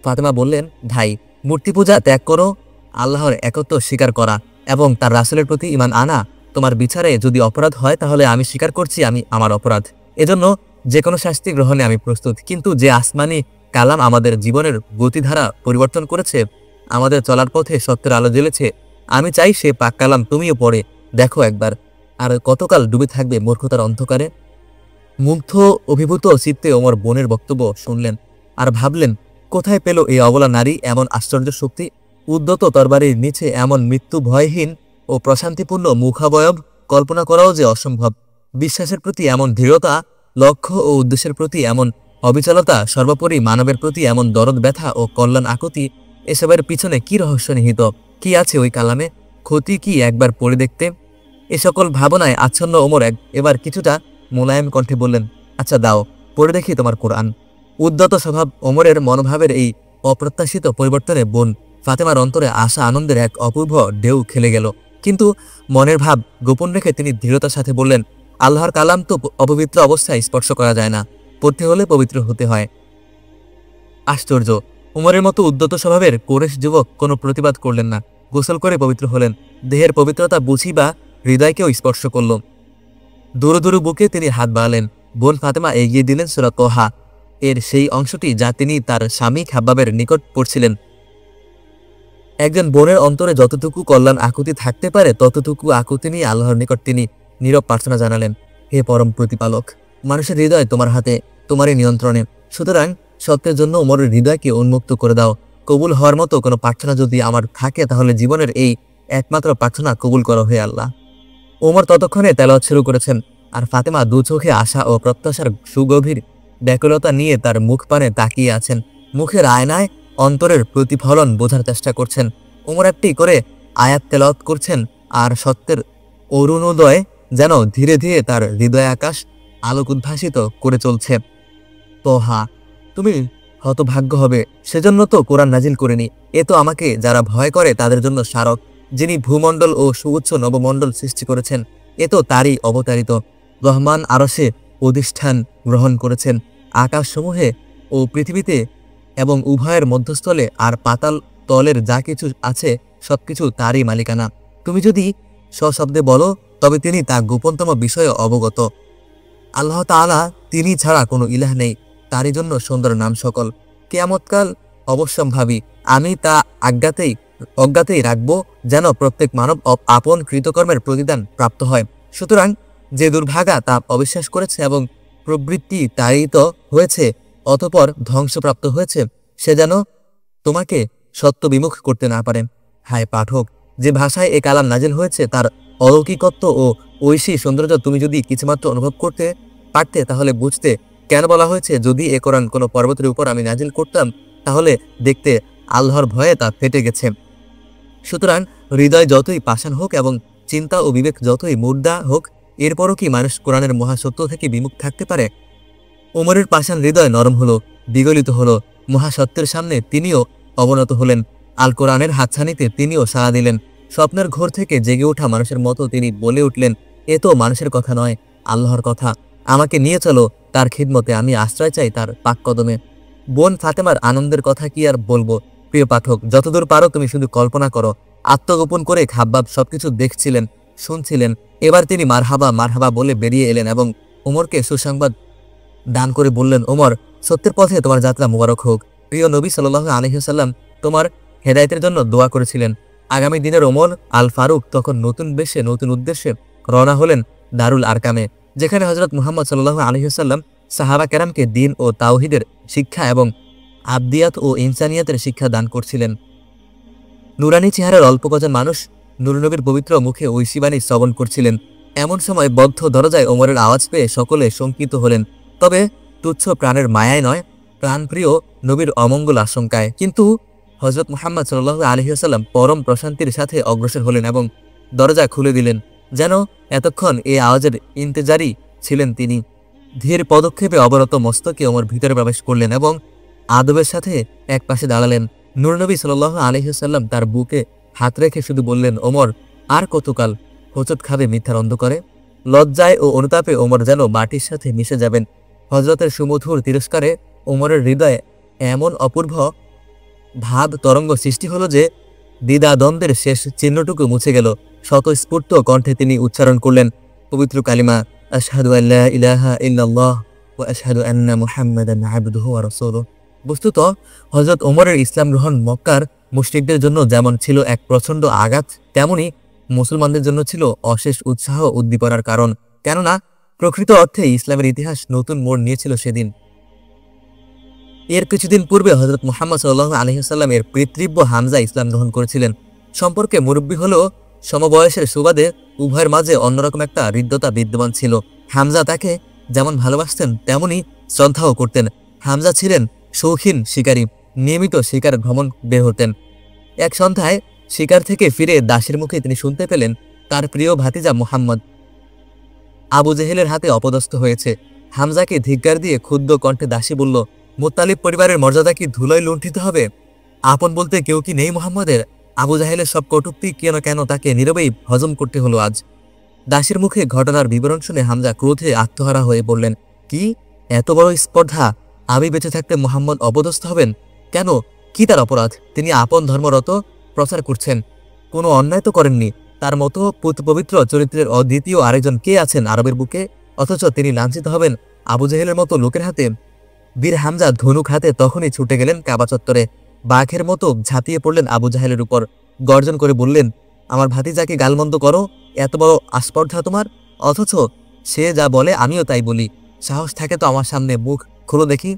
ফাতেমা বললেন, ভাই, মূর্তি পূজা ত্যাগ করো, আল্লাহর একত্ব স্বীকার করা এবং তার রাসূলের প্রতি ঈমান আনা। তোমার বিচারে যদি অপরাধ হয় তাহলে আমি স্বীকার করছি আমি আমার অপরাধ, এজন্য যে কোনো শাস্তি গ্রহণে আমি প্রস্তুত। কিন্তু যে আসমানি কালাম আমাদের জীবনের গতিধারা পরিবর্তন করেছে, আমাদের চলার পথে সত্যের আলো জ্বেলেছে, আমি চাই সে পাক কালাম তুমিও পড়ে দেখো একবার। আর কতকাল ডুবে থাকবে মূর্খতার অন্ধকারে। মুগ্ধ অভিভূত চিত্তে ওমর বোনের বক্তব্য শুনলেন আর ভাবলেন, কোথায় পেল এই অবলা নারী এমন আশ্চর্য শক্তি? উদ্যত তরবারির নিচে এমন মৃত্যু ভয়হীন ও প্রশান্তিপূর্ণ মুখাবয়ব কল্পনা করাও যে অসম্ভব। বিশ্বাসের প্রতি এমন দৃঢ়তা, লক্ষ্য ও উদ্দেশ্যের প্রতি এমন অবিচলতা, সর্বোপরি মানবের প্রতি এমন দরদ ব্যথা ও কল্যাণ আকুতি, এসবের পিছনে কি রহস্য নিহিত? কি আছে ওই কালামে? ক্ষতি কি একবার পড়ে দেখতে? এ সকল ভাবনায় আচ্ছন্ন ওমর এবার কিছুটা মোলায়েম কণ্ঠে বললেন, আচ্ছা দাও, পড়ে দেখি তোমার কোরআন। উদ্যত স্বভাব ওমরের মনোভাবের এই অপ্রত্যাশিত পরিবর্তনে বোন ফাতেমার অন্তরে আশা আনন্দের এক অপূর্ব ঢেউ খেলে গেল। কিন্তু মনের ভাব গোপন রেখে তিনি দৃঢ়তার সাথে বললেন, আল্লাহর কালাম তো অপবিত্র অবস্থায় স্পর্শ করা যায় না, পড়তে হলে পবিত্র হতে হয়। আশ্চর্য! উমরের মতো উদ্যত স্বভাবের কোরেশ যুবক কোনো প্রতিবাদ করলেন না। গোসল করে পবিত্র হলেন। দেহের পবিত্রতা বুঝি বা হৃদয়কেও স্পর্শ করল। দুরু দুরু বুকে তিনি হাত বাড়ালেন। বোন ফাতেমা এগিয়ে দিলেন সূরা তোহা এর সেই অংশটি যা তিনি তার স্বামী খাব্বাবের নিকট পড়ছিলেন। একজন বোনের অন্তরে যতটুকু কল্যাণ আকুতি থাকতে পারে ততটুকু আকুতি নিয়ে আল্লাহর নিকট তিনি নীরব প্রার্থনা জানালেন, হে পরম প্রতিপালক, মানুষের হৃদয় তোমার হাতে, তোমারই নিয়ন্ত্রণে। সুতরাং সত্যের জন্য ওমরের হৃদয়কে উন্মুক্ত করে দাও। কবুল হওয়ার মতো কোনো প্রার্থনা যদি আমার থাকে তাহলে জীবনের এই একমাত্র প্রার্থনা কবুল করো হে আল্লাহ। ওমর ততক্ষণে তেলাওয়াত শুরু করেছেন, আর ফাতেমা দু চোখে আশা ও প্রত্যাশার সুগভীর ব্যাকুলতা নিয়ে তার মুখ পানে তাকিয়ে আছেন। মুখের আয়নায় অন্তরের প্রতিফলন বোঝার চেষ্টা করছেন। ওমর একটি করে আয়াত তেলাওয়াত করছেন, আর সত্যের অরুণোদয় যেন ধীরে ধীরে তার হৃদয় আকাশ আলোক উদ্ভাসিত করে চলছে। তোহা, তুমি হতভাগ্য হবে, সেজন্য তো কোরআন নাজিল করিনি। এ তো আমাকে যারা ভয় করে তাদের জন্য স্মারক। যিনি ভূমণ্ডল ও সুউচ্চ নবমণ্ডল সৃষ্টি করেছেন, এ তো তারই অবতারিত। রহমান আরশে অধিষ্ঠান গ্রহণ করেছেন। আকাশসমূহে ও পৃথিবীতে এবং উভয়ের মধ্যস্থলে আর পাতাল তলের যা কিছু আছে সবকিছু তারই মালিকানা। তুমি যদি সশব্দে বলো তবে তিনি তা গোপনতম বিষয়ে অবগত। আল্লাহ তাআলা, তিনি ছাড়া কোনো ইলাহ নেই, তারই জন্য সুন্দর নাম সকল। কিয়ামতকাল অবশ্যম্ভাবী, আমি তা অজ্ঞাতেই রাখব যেন প্রত্যেক মানব আপন কৃতকর্মের প্রতিদান প্রাপ্ত হয়। সুতরাং যে দুর্ভাগা তা অবিশ্বাস করেছে এবং প্রবৃত্তি তাড়িত হয়েছে অতঃপর ধ্বংসপ্রাপ্ত হয়েছে, সে যেন তোমাকে সত্য বিমুখ করতে না পারে। হায় পাঠক, যে ভাষায় এ কালাম নাজিল হয়েছে তার অলৌকিকত্ব ও ঐশী সৌন্দর্য তুমি যদি কিছুমাত্র অনুভব করতে পারতে তাহলে বুঝতে কেন বলা হয়েছে, যদি এ কোরআন কোনো পর্বতের উপর আমি নাজিল করতাম তাহলে দেখতে আল্লাহর ভয়ে তা ফেটে গেছে। সুতরাং হৃদয় যতই পাষাণ হোক এবং চিন্তা ও বিবেক যতই মুর্দা হোক, এরপরও কি মানুষ কোরআনের মহাসত্য থেকে বিমুখ থাকতে পারে? ওমরের পাষাণ হৃদয় নরম হলো, বিগলিত হলো। মহাসত্যের সামনে তিনিও অবনত হলেন। আল কোরআনের হাতছানিতে তিনিও সাড়া দিলেন। স্বপ্নের ঘোর থেকে জেগে ওঠা মানুষের মতো তিনি বলে উঠলেন, এ তো মানুষের কথা নয়, আল্লাহর কথা। আমাকে নিয়ে চলো তার খিদমতে, আমি আশ্রয় চাই তার পাক কদমে। বোন ফাতেমার আনন্দের কথা কি আর বলবো। প্রিয় পাঠক, যতদূর পারো তুমি শুধু কল্পনা করো। আত্মগোপন করে খাব্বাব সবকিছু দেখছিলেন, শুনছিলেন। এবার তিনি মারহাবা মারহাবা বলে বেরিয়ে এলেন এবং ওমরকে সুসংবাদ দান করে বললেন, ওমর, সত্যের পথে তোমার যাত্রা মুবারক হোক। প্রিয় নবী সাল্লাল্লাহু আলাইহি ওয়াসাল্লাম তোমার হেদায়েতের জন্য দোয়া করেছিলেন। আগামী দিনের ওমর আল ফারুক তখন নতুন বেশে নতুন উদ্দেশ্যে রওনা হলেন দারুল আরকামে, যেখানে হযরত মুহাম্মদ সাল্লাল্লাহু আলাইহি ওয়াসাল্লাম সাহাবা কেরামকে দ্বীন ও তাওহীদের শিক্ষা এবং আবদিয়াত ও ইনসানিয়াতের শিক্ষা দান করছিলেন। নুরানি চেহারার অল্প কজন মানুষ নূরনবীর পবিত্র মুখে ঐশীবাণী শ্রবণ করছিলেন। এমন সময় বদ্ধ দরজায় ওমরের আওয়াজ পেয়ে সকলে শঙ্কিত হলেন, তবে তুচ্ছ প্রাণের মায়ায় নয়, প্রাণপ্রিয় নবীর অমঙ্গল আশঙ্কায়। কিন্তু হযরত মুহাম্মদ সাল্লাল্লাহু আলাইহি ওয়াসাল্লাম পরম প্রশান্তির সাথে অগ্রসর হলেন এবং দরজা খুলে দিলেন, যেন এতক্ষণ এই আওয়াজের ইন্তেজারি ছিলেন তিনি। ধীর পদক্ষেপে অবরত মস্তকে ওমর ভিতরে প্রবেশ করলেন এবং আদবের সাথে এক পাশে দাঁড়ালেন। নূরনবী সাল্লাল্লাহু আলাইহি ওয়াসাল্লাম তার বুকে হাত রেখে শুধু বললেন, ওমর, আর কতকাল হোঁচট খাবে মিথ্যার অন্ধকারে? লজ্জায় ও অনুতাপে ওমর যেন মাটির সাথে মিশে যাবেন। হযরতের সুমধুর তিরস্কারে ওমরের হৃদয়ে এমন অপূর্ব ভাব তরঙ্গ সৃষ্টি হলো যে দ্বিধাদ্বন্দ্বের শেষ চিহ্নটুকু মুছে গেল। স্বতঃস্ফূর্ত কণ্ঠে তিনি উচ্চারণ করলেন পবিত্র কালিমা, আশহাদু আল্লা ইলাহা ইল্লাল্লাহ ওয়া আশহাদু আন্না মুহাম্মাদান আবদুহু ওয়া রাসূলুহু। বস্তুত হযরত ওমরের ইসলাম গ্রহণ মক্কার মুশরিকদের জন্য যেমন ছিল এক প্রচণ্ড আঘাত, তেমনি মুসলমানদের জন্য ছিল অশেষ উৎসাহ উদ্দীপনার কারণ, কেননা প্রকৃত অর্থে ইসলামের ইতিহাস নতুন মোড় নিয়েছিল সেদিন। এর কিছুদিন পূর্বে হযরত মুহাম্মদ সাল্লাল্লাহু আলাইহি ওয়াসাল্লাম এর পিতৃব্য হামজা ইসলাম গ্রহণ করেছিলেন। সম্পর্কে মুরব্বী হলেও সমবয়সের সুবাদে উভয়ের মাঝে অন্যরকম একটা হৃদ্যতা বিদ্যমান ছিল। হামজা তাকে যেমন ভালোবাসতেন তেমনি শ্রদ্ধাও করতেন। হামজা ছিলেন শৌখিন শিকারী, নিয়মিত শিকার ভ্রমণ বের হতেন। এক সন্ধ্যায় শিকার থেকে ফিরে দাসের মুখে তিনি শুনতে পেলেন তার প্রিয় ভাতিজা মুহাম্মদ আবু জেহেলের হাতে অপদস্থ হয়েছে। হামজাকে ধিক্কার দিয়ে ক্ষুদ্র কণ্ঠে দাসী বলল, মুত্তালিব পরিবারের মর্যাদা কি ধুলোয় লুণ্ঠিত হবে? আপন বলতে কেউ কি নেই মুহাম্মদের? আবু জাহেলের সব কটূক্তি কেন কেন তাকে নীরবেই হজম করতে হলো আজ। দাসীর মুখে ঘটনার বিবরণ শুনে হামজা ক্রোধে আত্মহারা হয়ে বললেন, কি এত বড় স্পর্ধা? আমি বেঁচে থাকতে মুহাম্মদ অপদস্থ হবেন কেন? কি তার অপরাধ? তিনি আপন ধর্মরত প্রচার করছেন, কোনো অন্যায় তো করেননি। তার মতো পবিত্র চরিত্রের অদ্বিতীয় আরেকজন কে আছেন আরবের বুকে? অথচ তিনি লাঞ্ছিত হবেন আবু জেহেলের মতো লোকের হাতে। বীর হামজা ধনুক হাতে তখনই ছুটে গেলেন কাবা চত্বরে। বাঘের মতো ঝাঁপিয়ে পড়লেন আবু জাহেলের উপর। গর্জন করে বললেন, আমার ভাতিজাকে গালমন্দ করো? এত বড় আস্পর্ধা তোমার? অথচ সে যা বলে আমিও তাই বলি। সাহস থাকে তো আমার সামনে মুখ খুলো দেখি।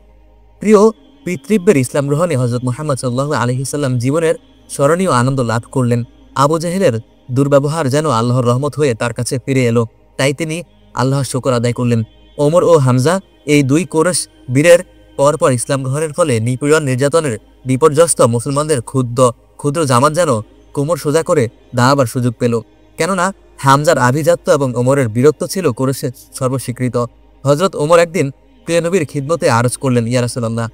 প্রিয় পিতৃব্যের ইসলাম গ্রহণে হযরত মুহাম্মদ সাল্লাল্লাহু আলাইহি সাল্লাম জীবনের স্মরণীয় আনন্দ লাভ করলেন। আবু জাহেলের দুর্ব্যবহার যেন আল্লাহর রহমত হয়ে তার কাছে ফিরে এলো, তাই তিনি আল্লাহর শুকর আদায় করলেন। ওমর ও হামজা এই দুই কোরেশ বীরের পরপর ইসলাম গ্রহণের ফলে নিপীড়ন নির্যাতনের বিপর্যস্ত মুসলমানদের ক্ষুদ্র জামাত যেন কোমর সোজা করে দাঁড়াবার সুযোগ পেল। কেননা হামজার আভিজাত্য এবং ওমরের বীরত্ব ছিল কোরেশের সর্বস্বীকৃত। হযরত ওমর একদিন প্রিয় নবীর খিদমতে আরজ করলেন, ইয়া রাসূলুল্লাহ,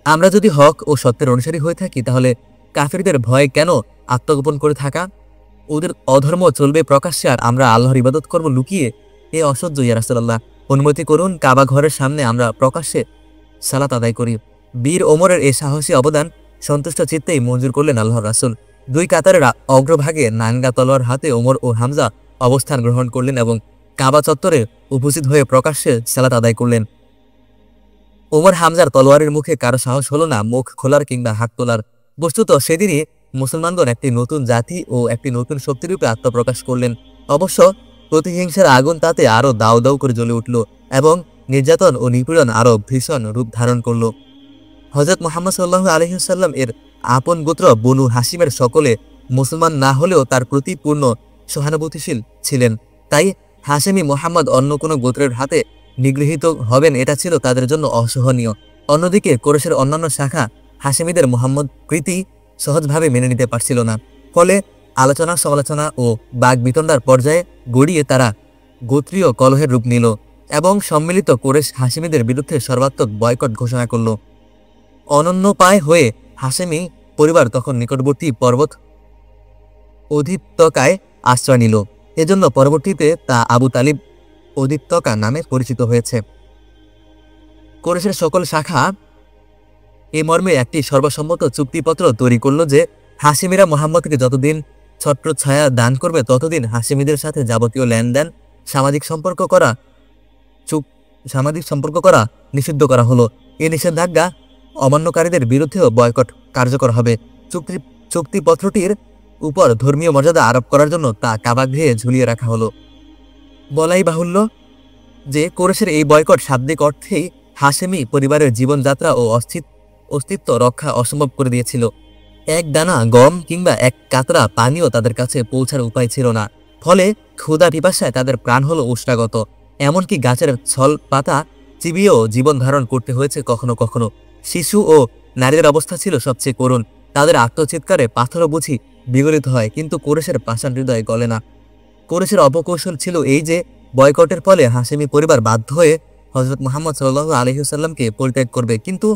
আমরা যদি হক ও সত্যের অনুসারী হয়ে থাকি তাহলে কাফিরদের ভয়ে কেন আত্মগোপন করে থাকা? ওদের অধর্ম চলবে প্রকাশ্যে আর আমরা আল্লাহর ইবাদত করব লুকিয়ে? এ অসহ্য ইয়া রাসূলুল্লাহ, অনুমতি করুন কাবা ঘরের সামনে আমরা প্রকাশ্যে সালাত আদায় করি। বীর ওমরের এ সাহসী অবদান সন্তুষ্ট চিত্তেই মঞ্জুর করলেন আল্লাহর রাসূল। দুই কাতারের অগ্রভাগে নাঙ্গা তলোয়ার হাতে ওমর ও হামজা অবস্থান গ্রহণ করলেন এবং কাবা চত্বরে উপস্থিত হয়ে প্রকাশ্যে সালাত আদায় করলেন। ওমর হামজার তলোয়ারের মুখে কারো সাহস হলো না মুখ খোলার কিংবা হাত তোলার। বস্তুত সেদিনই মুসলমানগণ একটি নতুন জাতি ও একটি নতুন শক্তিরূপে আত্মপ্রকাশ করলেন। অবশ্য প্রতিহিংসার আগুন তাতে আরও দাউ দাউ করে জ্বলে উঠল এবং নির্যাতন ও নিপীড়ন আরও ভীষণ রূপ ধারণ করল। হযরত মুহাম্মদ সাল্লাল্লাহু আলাইহি ওয়াসাল্লাম এর আপন গোত্র বনু হাশিমের সকলে মুসলমান না হলেও তার প্রতি পূর্ণ সহানুভূতিশীল ছিলেন। তাই হাশেমি মুহাম্মদ অন্য কোনো গোত্রের হাতে নিগৃহীত হবেন এটা ছিল তাদের জন্য অসহনীয়। অন্যদিকে কোরেশের অন্যান্য শাখা হাশেমিদের মুহাম্মদ প্রীতি সহজভাবে মেনে নিতে পারছিল না। ফলে আলোচনা সমালোচনা ও বাগ বিতণ্ডার পর্যায়ে গড়িয়ে তারা গোত্রীয় কলহের রূপ নিল এবং সম্মিলিত কোরেশ হাশেমিদের বিরুদ্ধে সর্বাত্মক বয়কট ঘোষণা করল। অনন্যপায় হয়ে হাশেমি পরিবার তখন নিকটবর্তী পর্বত অধিত্যকায় আশ্রয় নিল। এজন্য পরবর্তীতে তা আবু তালিব অধিত্যকা নামে পরিচিত হয়েছে। কোরেশের সকল শাখা এ মর্মে একটি সর্বসম্মত চুক্তিপত্র তৈরি করল যে হাশেমিরা মুহাম্মদকে যতদিন ছত্রছায়া দান করবে ততদিন হাশেমিদের সাথে যাবতীয় লেনদেন সামাজিক সম্পর্ক করা নিষিদ্ধ করা হলো। এ নিষেধাজ্ঞা অমান্যকারীদের বিরুদ্ধেও বয়কট কার্যকর হবে। চুক্তিপত্রটির উপর ধর্মীয় মর্যাদা আরোপ করার জন্য তা কাবাগৃহে ঝুলিয়ে রাখা হলো। বলাই বাহুল্য যে কোরেশের এই বয়কট শাব্দিক অর্থেই হাশেমি পরিবারের জীবনযাত্রা ও অস্তিত্ব রক্ষা অসম্ভব করে দিয়েছিল। এক দানা গম কিংবা এক কাতরা পানিও তাদের কাছে পৌঁছার উপায় ছিল না। ফলে ক্ষুধা পিপাসায় তাদের প্রাণ হলো উষ্ণাগত। এমনকি গাছের ছল পাতা চিবিয়েও জীবন ধারণ করতে হয়েছে কখনো কখনো। শিশু ও নারীদের অবস্থা ছিল সবচেয়ে করুণ। তাদের আত্মচিৎকারে পাথরও বুঝি বিগলিত হয়, কিন্তু কোরেশের পাষাণ হৃদয় গলে না। কোরেশের অপকৌশল ছিল এই যে বয়কটের ফলে হাশেমি পরিবার বাধ্য হয়ে হযরত মুহাম্মদ সাল্লাল্লাহু আলাইহি ওয়াসাল্লামকে পরিত্যাগ করবে। কিন্তু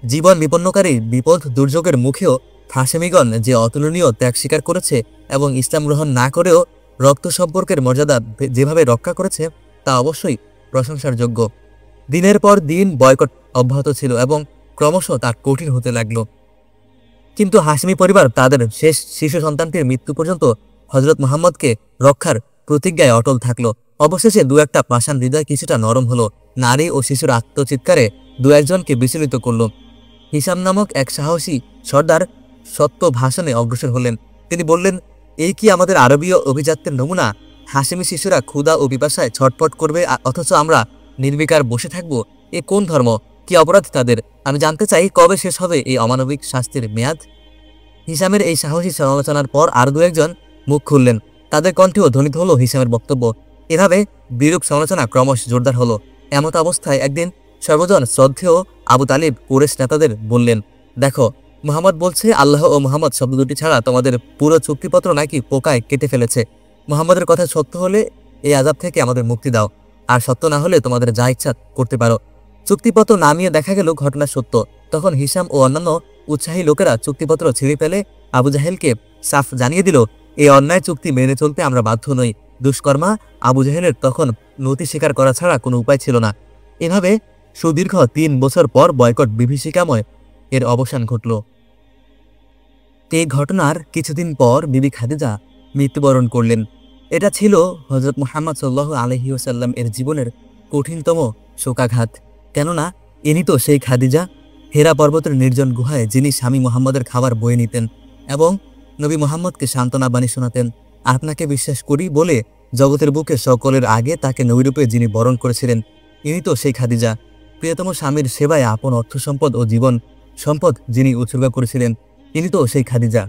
জীবন বিপন্নকারী বিপদ দুর্যোগের মুখেও হাশেমিগণ যে অতুলনীয় ত্যাগ স্বীকার করেছে এবং ইসলাম গ্রহণ না করেও রক্ত সম্পর্কের মর্যাদা যেভাবে রক্ষা করেছে তা অবশ্যই প্রশংসার যোগ্য। দিনের পর দিন বয়কট অব্যাহত ছিল এবং ক্রমশ তা কঠিন হতে লাগল। কিন্তু হাশেমি পরিবার তাদের শেষ শিশু সন্তানটির মৃত্যু পর্যন্ত হযরত মুহাম্মদকে রক্ষার প্রতিজ্ঞায় অটল থাকল। অবশেষে দু একটা পাষাণ হৃদয় কিছুটা নরম হলো। নারী ও শিশুর আত্মচিৎকারে দু একজনকে বিচলিত করল। হিসাম নামক এক সাহসী সর্দার সত্য ভাষণে অগ্রসর হলেন। তিনি বললেন, এই কি আমাদের আরবীয় অভিজাত্যের নমুনা? হাসিমি শিশুরা ক্ষুধা ও পিপাসায় ছটফট করবে, অথচ আমরা নির্বিকার বসে থাকব। এ কোন ধর্ম? কি অপরাধ তাদের? আমি জানতে চাই, কবে শেষ হবে এই অমানবিক শাস্তির মেয়াদ? হিসামের এই সাহসী সমালোচনার পর আরও দু একজন মুখ খুললেন। তাদের কণ্ঠেও ধ্বনিত হলো হিসামের বক্তব্য। এভাবে বিরূপ সমালোচনা ক্রমশ জোরদার হলো। এমত অবস্থায় একদিন সর্বজন শ্রদ্ধেয় আবু তালিব কুরেশ নেতাদের বললেন, দেখো, মুহাম্মদ বলছে আল্লাহ ও মুহাম্মদ শব্দ দুটি ছাড়া তোমাদের পুরো চুক্তিপত্র নাকি পোকায় কেটে ফেলেছে। মুহাম্মদের কথা সত্য হলে এই আযাব থেকে আমাদের মুক্তি দাও, আর সত্য না হলে তোমাদের যা ইচ্ছা করতে পারো। চুক্তিপত্র নামিয়ে দেখা গেল ঘটনা সত্য। তখন হিসাম ও অন্যান্য উৎসাহী লোকেরা চুক্তিপত্র ছিঁড়ে ফেলে আবু জাহেলকে সাফ জানিয়ে দিল, এই অন্যায় চুক্তি মেনে চলতে আমরা বাধ্য নই। দুষ্কর্মা আবু জাহেলের তখন নতি স্বীকার করা ছাড়া কোনো উপায় ছিল না। এভাবে সুদীর্ঘ ৩ বছর পর বয়কট বিভীষিকাময় এর অবসান ঘটল। এই ঘটনার কিছুদিন পর বিবি খাদিজা মৃত্যুবরণ করলেন। এটা ছিল হযরত মুহাম্মদ সাল্লাল্লাহু আলাইহি ওয়াসাল্লাম এর জীবনের কঠিনতম শোকাঘাত। কেননা ইনি তো সেই খাদিজা, হেরা পর্বতের নির্জন গুহায় যিনি স্বামী মুহাম্মদের খাবার বয়ে নিতেন এবং নবী মুহাম্মদকে সান্ত্বনা বাণী শোনাতেন। আপনাকে বিশ্বাস করি বলে জগতের বুকে সকলের আগে তাকে নবীরূপে যিনি বরণ করেছিলেন, ইনি তো সেই খাদিজা। প্রিয়তম স্বামীর সেবায় আপন অর্থ সম্পদ ও জীবন সম্পদ যিনি উৎসর্গ করেছিলেন, ইনি তো সেই খাদিজা।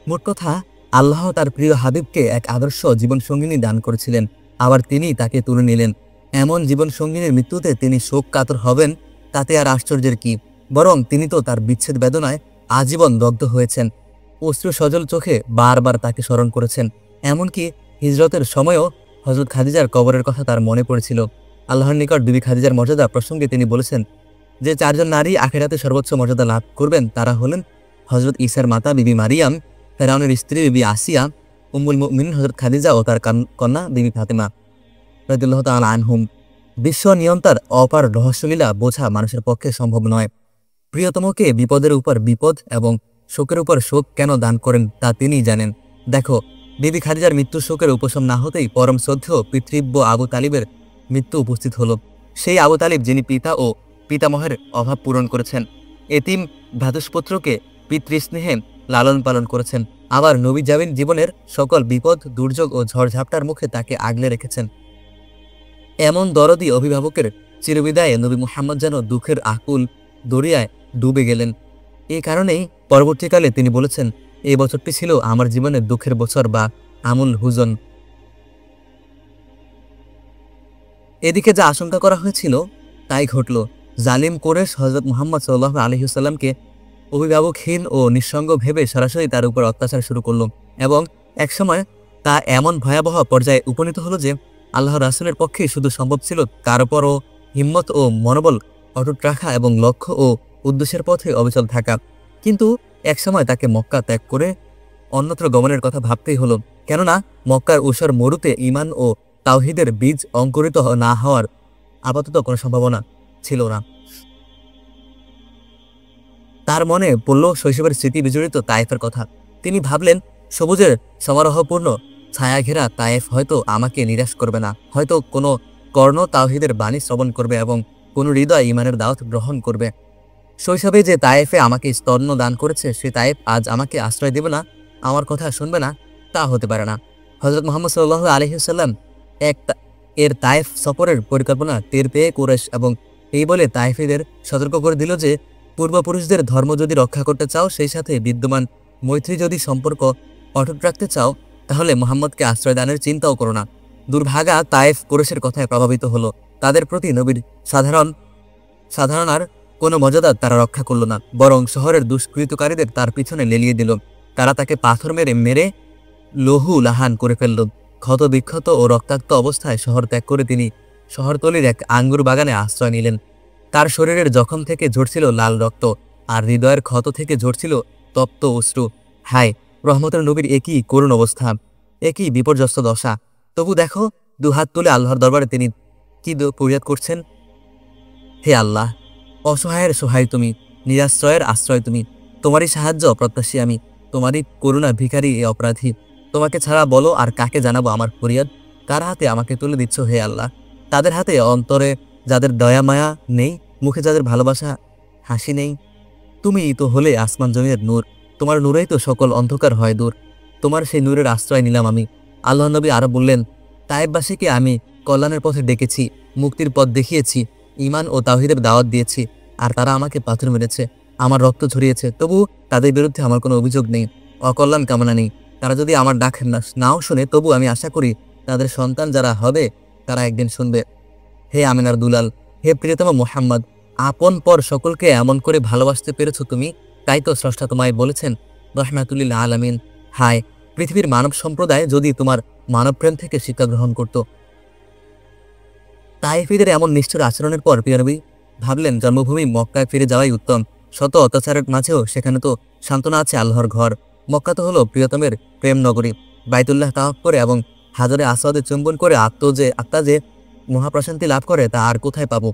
মোট কথা, আল্লাহ তার প্রিয় হাবিবকে এক আদর্শ জীবনসঙ্গিনী দান করেছিলেন, আবার তিনি তাকে তুলে নিলেন। এমন জীবনসঙ্গিনীর মৃত্যুতে তিনি শোক কাতর হবেন, তাতে আর আশ্চর্যের কি? বরং তিনি তো তার বিচ্ছেদ বেদনায় আজীবন দগ্ধ হয়েছেন। অশ্রু সজল চোখে বারবার তাকে স্মরণ করেছেন। এমনকি হিজরতের সময়ও হযরত খাদিজার কবরের কথা তার মনে পড়েছিল। আল্লাহর নিকট বিবি খাদিজার মর্যাদা প্রসঙ্গে তিনি বলেছেন যে 4 জন নারী আখিরাতে সর্বোচ্চ মর্যাদা লাভ করবেন, তারা হলেন হযরত ঈসার মাতা বিবি মারিয়াম, ফেরাউনের স্ত্রী বিবি আসিয়া, উম্মুল মুমিনিন হযরত খাদিজা ও তার কন্যা বিবি ফাতেমা রাদিয়াল্লাহু তাআলা আনহুম। বিশ্ব নিয়ন্তার অপার রহস্যলীলা বোঝা মানুষের পক্ষে সম্ভব নয়। প্রিয়তমকে বিপদের উপর বিপদ এবং শোকের উপর শোক কেন দান করেন তা তিনিই জানেন। দেখো, বিবি খাদিজার মৃত্যু শোকের উপশম না হতেই পরম শ্রদ্ধেয় পিতৃব্য আবু তালিবের মৃত্যু উপস্থিত হলো। সেই আবু তালিব যিনি পিতা ও পিতামহের অভাব পূরণ করেছেন, এতিম ভ্রাতুষ্পুত্রকে পিতৃস্নেহে লালন পালন করেছেন, আবার নবী জামিন জীবনের সকল বিপদ দুর্যোগ ও ঝড়ঝাপটার মুখে তাকে আগলে রেখেছেন। এমন দরদি অভিভাবকের চিরবিদায়ে নবী মুহাম্মদ যেন দুঃখের আকুল দরিয়ায় ডুবে গেলেন। এই কারণেই পরবর্তীকালে তিনি বলেছেন, এই বছরটি ছিল আমার জীবনের দুঃখের বছর বা আমুল হুজন। এদিকে যা আশঙ্কা করা হয়েছিল তাই ঘটল। জালিম কুরেশ হযরত মুহাম্মদ সাল্লাল্লাহু আলাইহি ওয়াসাল্লামকে অভিভাবকহীন ও নিঃসঙ্গ ভেবে সরাসরি তার উপর অত্যাচার শুরু করল এবং একসময় তা এমন ভয়াবহ পর্যায়ে উপনীত হলো যে আল্লাহর রাসূলের পক্ষে শুধু সম্ভব ছিল তার উপরও হিম্মত ও মনোবল অটুট রাখা এবং লক্ষ্য ও উদ্দেশ্যের পথে অবিচল থাকা। কিন্তু একসময় তাকে মক্কা ত্যাগ করে অন্যত্র গমনের কথা ভাবতেই হলো, কেননা মক্কার ঊষর মরুতে ঈমান ও তাওহীদের বীজ অঙ্কুরিত না হওয়ার আপাতত কোনো সম্ভাবনা ছিল না। তার মনে পড়ল শৈশবের স্মৃতি বিজড়িত তায়েফের কথা। তিনি ভাবলেন, সবুজের সমারোহপূর্ণ ছায়াঘেরা তায়েফ হয়তো আমাকে নিরাশ করবে না, হয়তো কোনো কর্ণ তাওহীদের বাণী শ্রবণ করবে এবং কোনো হৃদয় ঈমানের দাওয়াত গ্রহণ করবে। শৈশবে যে তায়েফে আমাকে স্তন্য দান করেছে, সে তায়েফ আজ আমাকে আশ্রয় দেবে না, আমার কথা শুনবে না, তা হতে পারে না। হযরত মুহাম্মদ সাল্লাল্লাহু আলাইহি ওয়াসাল্লাম এর তায়েফ সফরের পরিকল্পনা টের পেয়ে কুরাইশ এবং এই বলে তায়েফীদের সতর্ক করে দিল যে, পূর্বপুরুষদের ধর্ম যদি রক্ষা করতে চাও, সেই সাথে বিদ্যমান মৈত্রী যদি সম্পর্ক অটুট রাখতে চাও, তাহলে মুহাম্মদকে আশ্রয় দানের চিন্তাও করো না। দুর্ভাগা তায়েফ কুরাইশের কথায় প্রভাবিত হলো। তাদের প্রতি নবীর সাধারণ আর কোনো মর্যাদা তারা রক্ষা করল না, বরং শহরের দুষ্কৃতকারীদের তার পিছনে লেলিয়ে দিল। তারা তাকে পাথর মেরে লহু লাহান করে ফেলল। ক্ষত বিক্ষত ও রক্তাক্ত অবস্থায় শহর ত্যাগ করে তিনি শহরতলির এক আঙ্গুর বাগানে আশ্রয় নিলেন। তার শরীরের জখম থেকে ঝরছিল লাল রক্ত, আর হৃদয়ের ক্ষত থেকে ঝরছিল তপ্ত অশ্রু। হায়, রহমতের নবীর একই করুণ অবস্থা, একই বিপর্যস্ত দশা। তবু দেখো, দুহাত তুলে আল্লাহর দরবারে তিনি কি ফরিয়াদ করছেন, হে আল্লাহ, অসহায়ের সহায় তুমি, নিরাশ্রয়ের আশ্রয় তুমি, তোমারই সাহায্য প্রত্যাশী আমি, তোমারই করুণা ভিখারি এ অপরাধী। তোমাকে ছাড়া বলো আর কাকে জানাবো আমার ফরিয়াদ? কার হাতে আমাকে তুলে দিচ্ছ হে আল্লাহ? তাদের হাতে অন্তরে যাদের দয়া মায়া নেই, মুখে যাদের ভালোবাসা হাসি নেই। তুমি তো হলে আসমান জমির নূর, তোমার নূরেই তো সকল অন্ধকার হয় দূর। তোমার সেই নূরের আশ্রয় নিলাম আমি। আল্লাহ নবী আরো বললেন, তায়েববাসীকে আমি কল্যাণের পথে ডেকেছি, মুক্তির পথ দেখিয়েছি, ঈমান ও তাওহীদের দাওয়াত দিয়েছি, আর তারা আমাকে পাথর মেরেছে, আমার রক্ত ঝরিয়েছে, তবু তাদের বিরুদ্ধে আমার কোনো অভিযোগ নেই, অকল্যাণ কামনা নেই। তারা যদি আমার ডাক নাও শুনে, তবু আমি আশা করি তাদের সন্তান যারা হবে তারা একদিন শুনবে। হে আমিনার দুলাল, হে প্রিয়তম মুহাম্মদ, আপন পর সকলকে এমন করে ভালোবাসতে পেরেছ তুমি, তাই তো স্রষ্টা তোমায় বলেছেন রহমাতুল্লিল আলামিন। হায়, পৃথিবীর মানব সম্প্রদায় যদি তোমার মানবপ্রেম থেকে শিক্ষা গ্রহণ করত। তায়েফীদের এমন নিষ্ঠুর আচরণের পর প্রিয়নবী ভাবলেন জন্মভূমি মক্কায় ফিরে যাওয়াই উত্তম। শত অত্যাচারের মাঝেও সেখানে তো সান্ত্বনা আছে আল্লাহর ঘর। মক্কা তো হলো প্রিয়তমের প্রেম নগরী। বাইতুল্লাহ তাওয়াফ করে এবং হাজরে আসওয়াদে চুম্বন করে আত্মা যে মহাপ্রশান্তি লাভ করে তা আর কোথায় পাবো।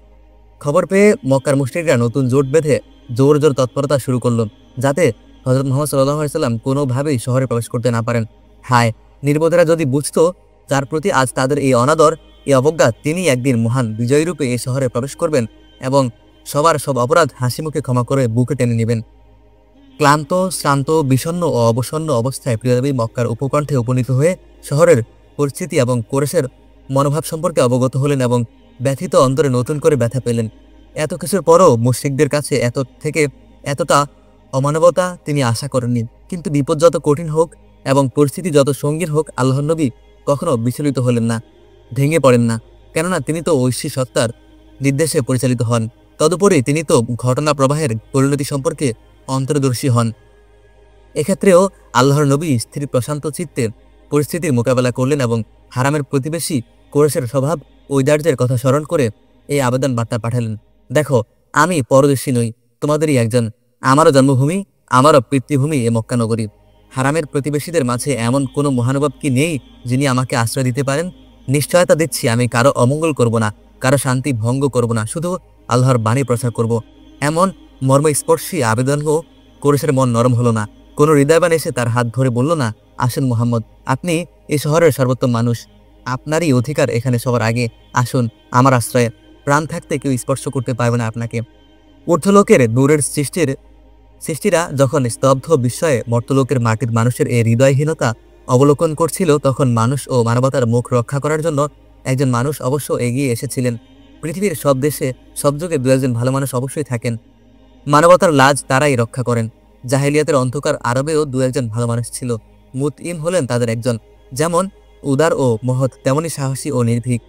খবর পেয়ে মক্কার মুশরিকরা নতুন জোট বেঁধে জোর জোর তৎপরতা শুরু করল, যাতে হযরত মুহাম্মদ সাল্লাল্লাহু আলাইহি সাল্লাম কোনোভাবেই শহরে প্রবেশ করতে না পারেন। হায়, নির্বোধেরা যদি বুঝতো যার প্রতি আজ তাদের এই অনাদর, এই অবজ্ঞা, তিনি একদিন মহান বিজয়ীরূপে এই শহরে প্রবেশ করবেন এবং সবার সব অপরাধ হাসি মুখে ক্ষমা করে বুকে টেনে নেবেন। ক্লান্ত, শ্রান্ত, বিষণ্ণ ও অবসন্ন অবস্থায় প্রিয়নবী মক্কার উপকণ্ঠে উপনীত হয়ে শহরের পরিস্থিতি এবং কোরেশের মনোভাব সম্পর্কে অবগত হলেন এবং ব্যথিত অন্তরে নতুন করে ব্যথা পেলেন। এত কিছুর পরও মুশরিকদের কাছে এতটা অমানবতা তিনি আশা করেননি। কিন্তু বিপদ যত কঠিন হোক এবং পরিস্থিতি যত সঙ্গীন হোক, আল্লাহর নবী কখনো বিচলিত হলেন না, ভেঙে পড়েন না, কেননা তিনি তো ঐশী সত্তার নির্দেশে পরিচালিত হন। তদুপরি তিনি তো ঘটনা প্রবাহের পরিণতি সম্পর্কে অন্তর্দর্শী হন। এক্ষেত্রেও আল্লাহর নবী স্থির প্রশান্ত চিত্তে পরিস্থিতির মোকাবেলা করলেন এবং হারামের প্রতিবেশী কোরেশের স্বভাব ঔদার্যের কথা স্মরণ করে এই আবেদন বার্তা পাঠালেন, দেখো, আমি পরদেশী নই, তোমাদেরই একজন। আমারও জন্মভূমি, আমারও পিতৃভূমি এ মক্কা নগরী। হারামের প্রতিবেশীদের মাঝে এমন কোনো মহানুভব কি নেই যিনি আমাকে আশ্রয় দিতে পারেন? নিশ্চয়তা দিচ্ছি, আমি কারো অমঙ্গল করব না, কারো শান্তি ভঙ্গ করব না, শুধু আল্লাহর বাণী প্রচার করব। এমন মর্মস্পর্শী আবেদনও কোরেশের মন নরম হলো না। কোনো হৃদয়বান এসে তার হাত ধরে বলল না, আসুন মুহাম্মদ, আপনি এই শহরের সর্বোত্তম মানুষ, আপনারই অধিকার এখানে সবার আগে, আসুন আমার আশ্রয়ে। প্রাণ থাকতে কেউ স্পর্শ করতে পারবে না আপনাকে। ঊর্ধ্বলোকের নূরের সৃষ্টিরা যখন স্তব্ধ বিস্ময়ে মর্তলোকের মাটির মানুষের এই হৃদয়হীনতা অবলোকন করছিল, তখন মানুষ ও মানবতার মুখ রক্ষা করার জন্য একজন মানুষ অবশ্য এগিয়ে এসেছিলেন। পৃথিবীর সব দেশে সব যুগে দু একজন ভালো মানুষ অবশ্যই থাকেন। মানবতার লাজ তারাই রক্ষা করেন। জাহেলিয়াতের অন্ধকার আরবেও দু একজন ভালো মানুষ ছিল। মুতঈম হলেন তাদের একজন। যেমন উদার ও মহৎ, তেমনি সাহসী ও নির্ভীক।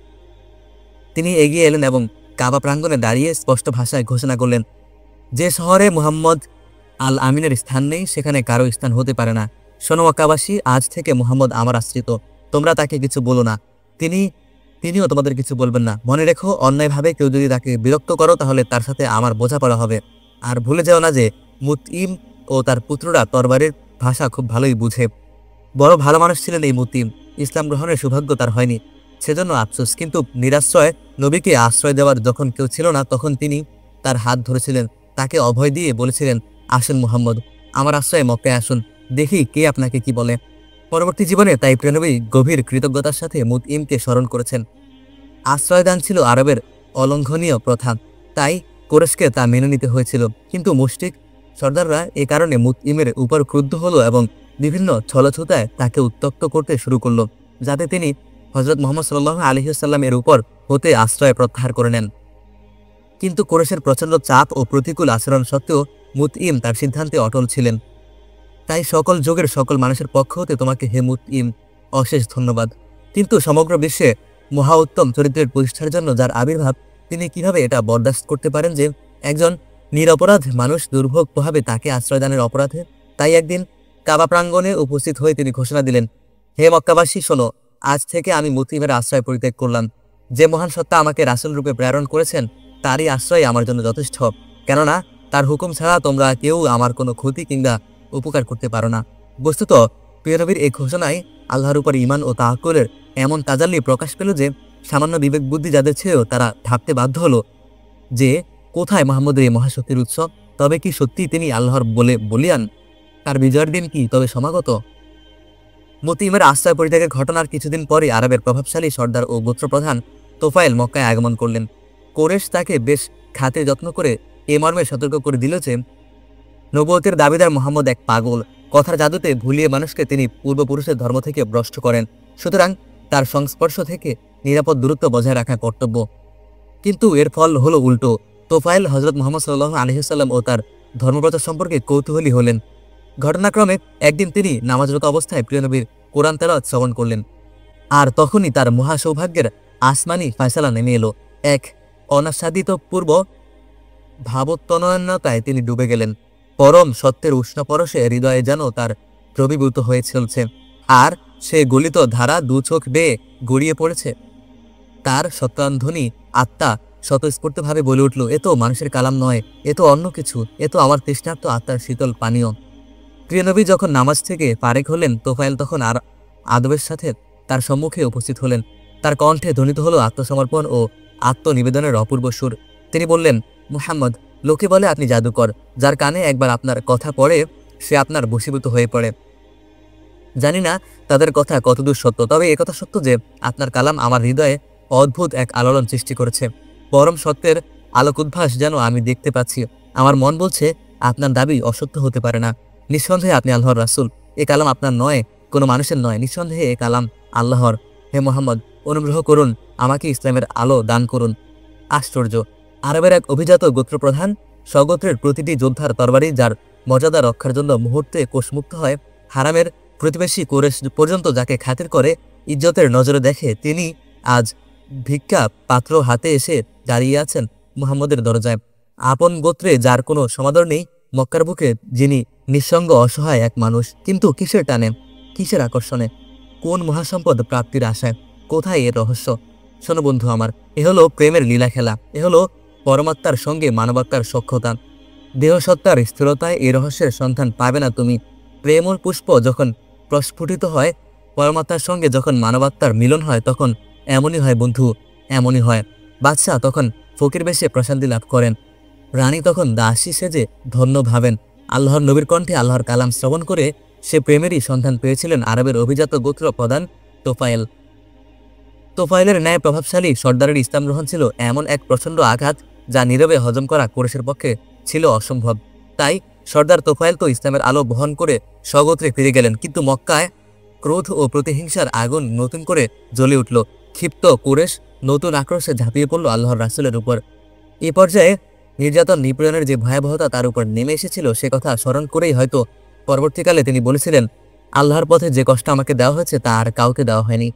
তিনি এগিয়ে এলেন এবং কাবা প্রাঙ্গণে দাঁড়িয়ে স্পষ্ট ভাষায় ঘোষণা করলেন, যে শহরে মুহাম্মদ আল আমিনের স্থান নেই, সেখানে কারো স্থান হতে পারে না। শোনো মক্কাবাসী, আজ থেকে মুহাম্মদ আমার আশ্রিত, তোমরা তাকে কিছু বলো না, তিনিও তোমাদের কিছু বলবেন না। মনে রেখো, অন্যায়ভাবে কেউ যদি তাকে বিরক্ত করো, তাহলে তার সাথে আমার বোঝাপড়া হবে। আর ভুলে যাও না যে মুতঈম ও তার পুত্ররা তরবারির ভাষা খুব ভালোই বুঝে। বড় ভালো মানুষ ছিলেন এই মুতঈম। ইসলাম গ্রহণের সৌভাগ্য তার হয়নি, সেজন্য আফসোস। কিন্তু নিরাশ্রয় নবীকে আশ্রয় দেওয়ার যখন কেউ ছিল না, তখন তিনি তার হাত ধরেছিলেন, তাকে অভয় দিয়ে বলেছিলেন, আসুন মুহাম্মদ, আমার আশ্রয়ে মক্কায় আসুন, দেখি কে আপনাকে কি বলে। পরবর্তী জীবনে তাই প্রিয়নবী গভীর কৃতজ্ঞতার সাথে মুতঈমকে স্মরণ করেছেন। আশ্রয়দান ছিল আরবের অলঙ্ঘনীয় প্রথা, তাই কোরেশকে তা মেনে নিতে হয়েছিল। কিন্তু মুশরিক সর্দাররা এ কারণে মুতঈমের উপর ক্রুদ্ধ হলো এবং বিভিন্ন ছলছুতায় তাকে উত্ত্যক্ত করতে শুরু করল, যাতে তিনি হযরত মুহাম্মদ সাল্লাল্লাহু আলাইহি ওয়াসাল্লামের উপর হতে আশ্রয় প্রত্যাহার করে নেন। কিন্তু কোরেশের প্রচণ্ড চাপ ও প্রতিকূল আচরণ সত্ত্বেও মুতঈম তার সিদ্ধান্তে অটল ছিলেন। তাই সকল যুগের সকল মানুষের পক্ষ হতে তোমাকে হে মুতঈম অশেষ ধন্যবাদ। কিন্তু সমগ্র বিশ্বে মহা উত্তম চরিত্রের প্রতিষ্ঠার জন্য যার আবির্ভাব, তিনি কিভাবে এটা বরদাস্ত করতে পারেন যে একজন নিরপরাধ মানুষ দুর্ভোগ পোহাবে তাকে আশ্রয়দানের অপরাধে? তাই একদিন কাবা প্রাঙ্গণে উপস্থিত হয়ে তিনি ঘোষণা দিলেন, হে মক্কাবাসী, শোনো, আজ থেকে আমি মুতঈমের আশ্রয় পরিত্যাগ করলাম। যে মহান সত্তা আমাকে রাসূল রূপে প্রেরণ করেছেন, তারই আশ্রয় আমার জন্য যথেষ্ট, কেননা তার হুকুম ছাড়া তোমরা কেউ আমার কোনো ক্ষতি কিংবা উপকার করতে পারো না। বস্তুত প্রিয়নবীর এই ঘোষণায় আল্লাহর উপর ঈমান ও তাওয়াক্কুলের এমন তাজাল্লি প্রকাশ পেল যে সামান্য বিবেক বুদ্ধি যাদের ছেও তারা ভাবতে বাধ্য হলো যে কোথায় মুহাম্মদের এই মহাশক্তির উৎস? তবে কি সত্যি তিনি আল্লাহর বলিয়ান? তার বিজয়ের দিন কি তবে সমাগত? মুতঈমের আশ্রয় পরিত্যাগের ঘটনার কিছুদিন পরে আরবের প্রভাবশালী সর্দার ও গোত্রপ্রধান তোফায়েল মক্কায় আগমন করলেন। কোরেশ তাকে বেশ খাতির যত্ন করে এ মর্মে সতর্ক করে দিল যে নবুয়তের দাবিদার মুহাম্মদ এক পাগল, কথার জাদুতে ভুলিয়ে মানুষকে তিনি পূর্বপুরুষের ধর্ম থেকে ভ্রষ্ট করেন। সুতরাং তার সংস্পর্শ থেকে নিরাপদ দূরত্ব বজায় রাখা কর্তব্য। কিন্তু এর ফল হলো উল্টো। তোফায়েল হযরত মুহাম্মদ সাল্লাল্লাহু আলাইহি ওয়াসাল্লাম ও তার ধর্মব্রত সম্পর্কে কৌতূহলী হলেন। ঘটনাক্রমে একদিন তিনি নামাজরত অবস্থায় প্রিয় নবীর কোরআন তেলাওয়াত শ্রবণ করলেন। আর তখনই তার মহা সৌভাগ্যের আসমানি ফয়সালা নেমে এলো। এক অনাস্বাদিত পূর্ব ভাবোত্তনয়নতায় তিনি ডুবে গেলেন। পরম সত্যের উষ্ণ পরশে হৃদয়ে যেন তার দ্রবীভূত হয়ে চলছে, আর সে গলিত ধারা দু চোখ বেয়ে গড়িয়ে পড়েছে। তার সত্যান্ধনী আত্মা স্বতঃস্ফূর্তভাবে বলে উঠল, এ তো মানুষের কালাম নয়, এ তো অন্য কিছু, এ তো আমার তৃষ্ণার্ত আত্মার শীতল পানীয়। প্রিয় নবী যখন নামাজ থেকে ফারেক হলেন, তোফায়েল তখন আর আদবের সাথে তার সম্মুখে উপস্থিত হলেন। তার কণ্ঠে ধ্বনিত হলো আত্মসমর্পণ ও আত্মনিবেদনের অপূর্ব সুর। তিনি বললেন, মুহাম্মদ, লোকে বলে আপনি জাদুকর, যার কানে একবার আপনার কথা পড়ে সে আপনার বশীভূত হয়ে পড়ে। জানি না তাদের কথা কতদূর সত্য, তবে একথা সত্য যে আপনার কালাম আমার হৃদয়ে অদ্ভুত এক আলোড়ন সৃষ্টি করেছে। পরম সত্যের আলোক উদ্ভাস যেন আমি দেখতে পাচ্ছি। আমার মন বলছে আপনার দাবি অসত্য হতে পারে না। নিঃসন্দেহে আপনি আল্লাহর রাসূল। এ কালাম আপনার নয়, কোনো মানুষের নয়। নিঃসন্দেহে এ কালাম আল্লাহর। হে মোহাম্মদ, অনুগ্রহ করুন, আমাকে ইসলামের আলো দান করুন। আশ্চর্য! আরবের এক অভিজাত গোত্রপ্রধান, স্বগোত্রের প্রতিটি যোদ্ধার তরবারি যার মর্যাদা রক্ষার জন্য মুহূর্তে কোষমুক্ত হয়, হারামের প্রতিবেশী কুরেশ পর্যন্ত যাকে খাতির করে ইজ্জতের নজরে দেখে, তিনি আজ ভিক্ষা পাত্র হাতে এসে দাঁড়িয়ে আছেন মুহাম্মদের দরজায়। আপন গোত্রে যার কোনো সমাদর নেই, মক্কার বুকে যিনি নিঃসঙ্গ অসহায় এক মানুষ। কিন্তু কিসের টানে, কিসের আকর্ষণে, কোন মহাসম্পদ প্রাপ্তির আশায়, কোথায় এর রহস্য? শোনো বন্ধু আমার, এ হলো প্রেমের লীলা খেলা। এ হলো পরমাত্মার সঙ্গে মানবাত্মার সখ্যতা। দেহসত্তার স্থিরতায় এই রহস্যের সন্ধান পাবে না তুমি। প্রেমর পুষ্প যখন প্রস্ফুটিত হয়, পরমাত্মার সঙ্গে যখন মানবাত্মার মিলন হয়, তখন এমনই হয় বন্ধু, এমনই হয়। বাদশাহ তখন ফকির বেশে প্রশান্তি লাভ করেন, রানী তখন দাসী সেজে ধন্য ভাবেন। আল্লাহর নবীর কণ্ঠে আল্লাহর কালাম শ্রবণ করে সে প্রেমেরই সন্ধান পেয়েছিলেন আরবের অভিজাত গোত্র প্রধান তোফায়েল। তোফায়েলের ন্যায় প্রভাবশালী সর্দারের ইসলাম গ্রহণ ছিল এমন এক প্রচণ্ড আঘাত, যা নীরবে হজম করা কুরেশের পক্ষে ছিল অসম্ভব। তাই সর্দার তোফায়েল তো ইসলামের আলো বহন করে স্বগোত্রে ফিরে গেলেন। কিন্তু মক্কায় ক্রোধ ও প্রতিহিংসার আগুন নতুন করে জ্বলে উঠল। ক্ষিপ্ত কুরেশ নতুন আক্রোশে ঝাঁপিয়ে পড়ল আল্লাহর রাসূলের উপর। এ পর্যায়ে নির্যাতন নিপীড়নের যে ভয়াবহতা তার উপর নেমে এসেছিল, সে কথা স্মরণ করেই হয়তো পরবর্তীকালে তিনি বলেছিলেন, আল্লাহর পথে যে কষ্ট আমাকে দেওয়া হয়েছে তা আর কাউকে দেওয়া হয়নি।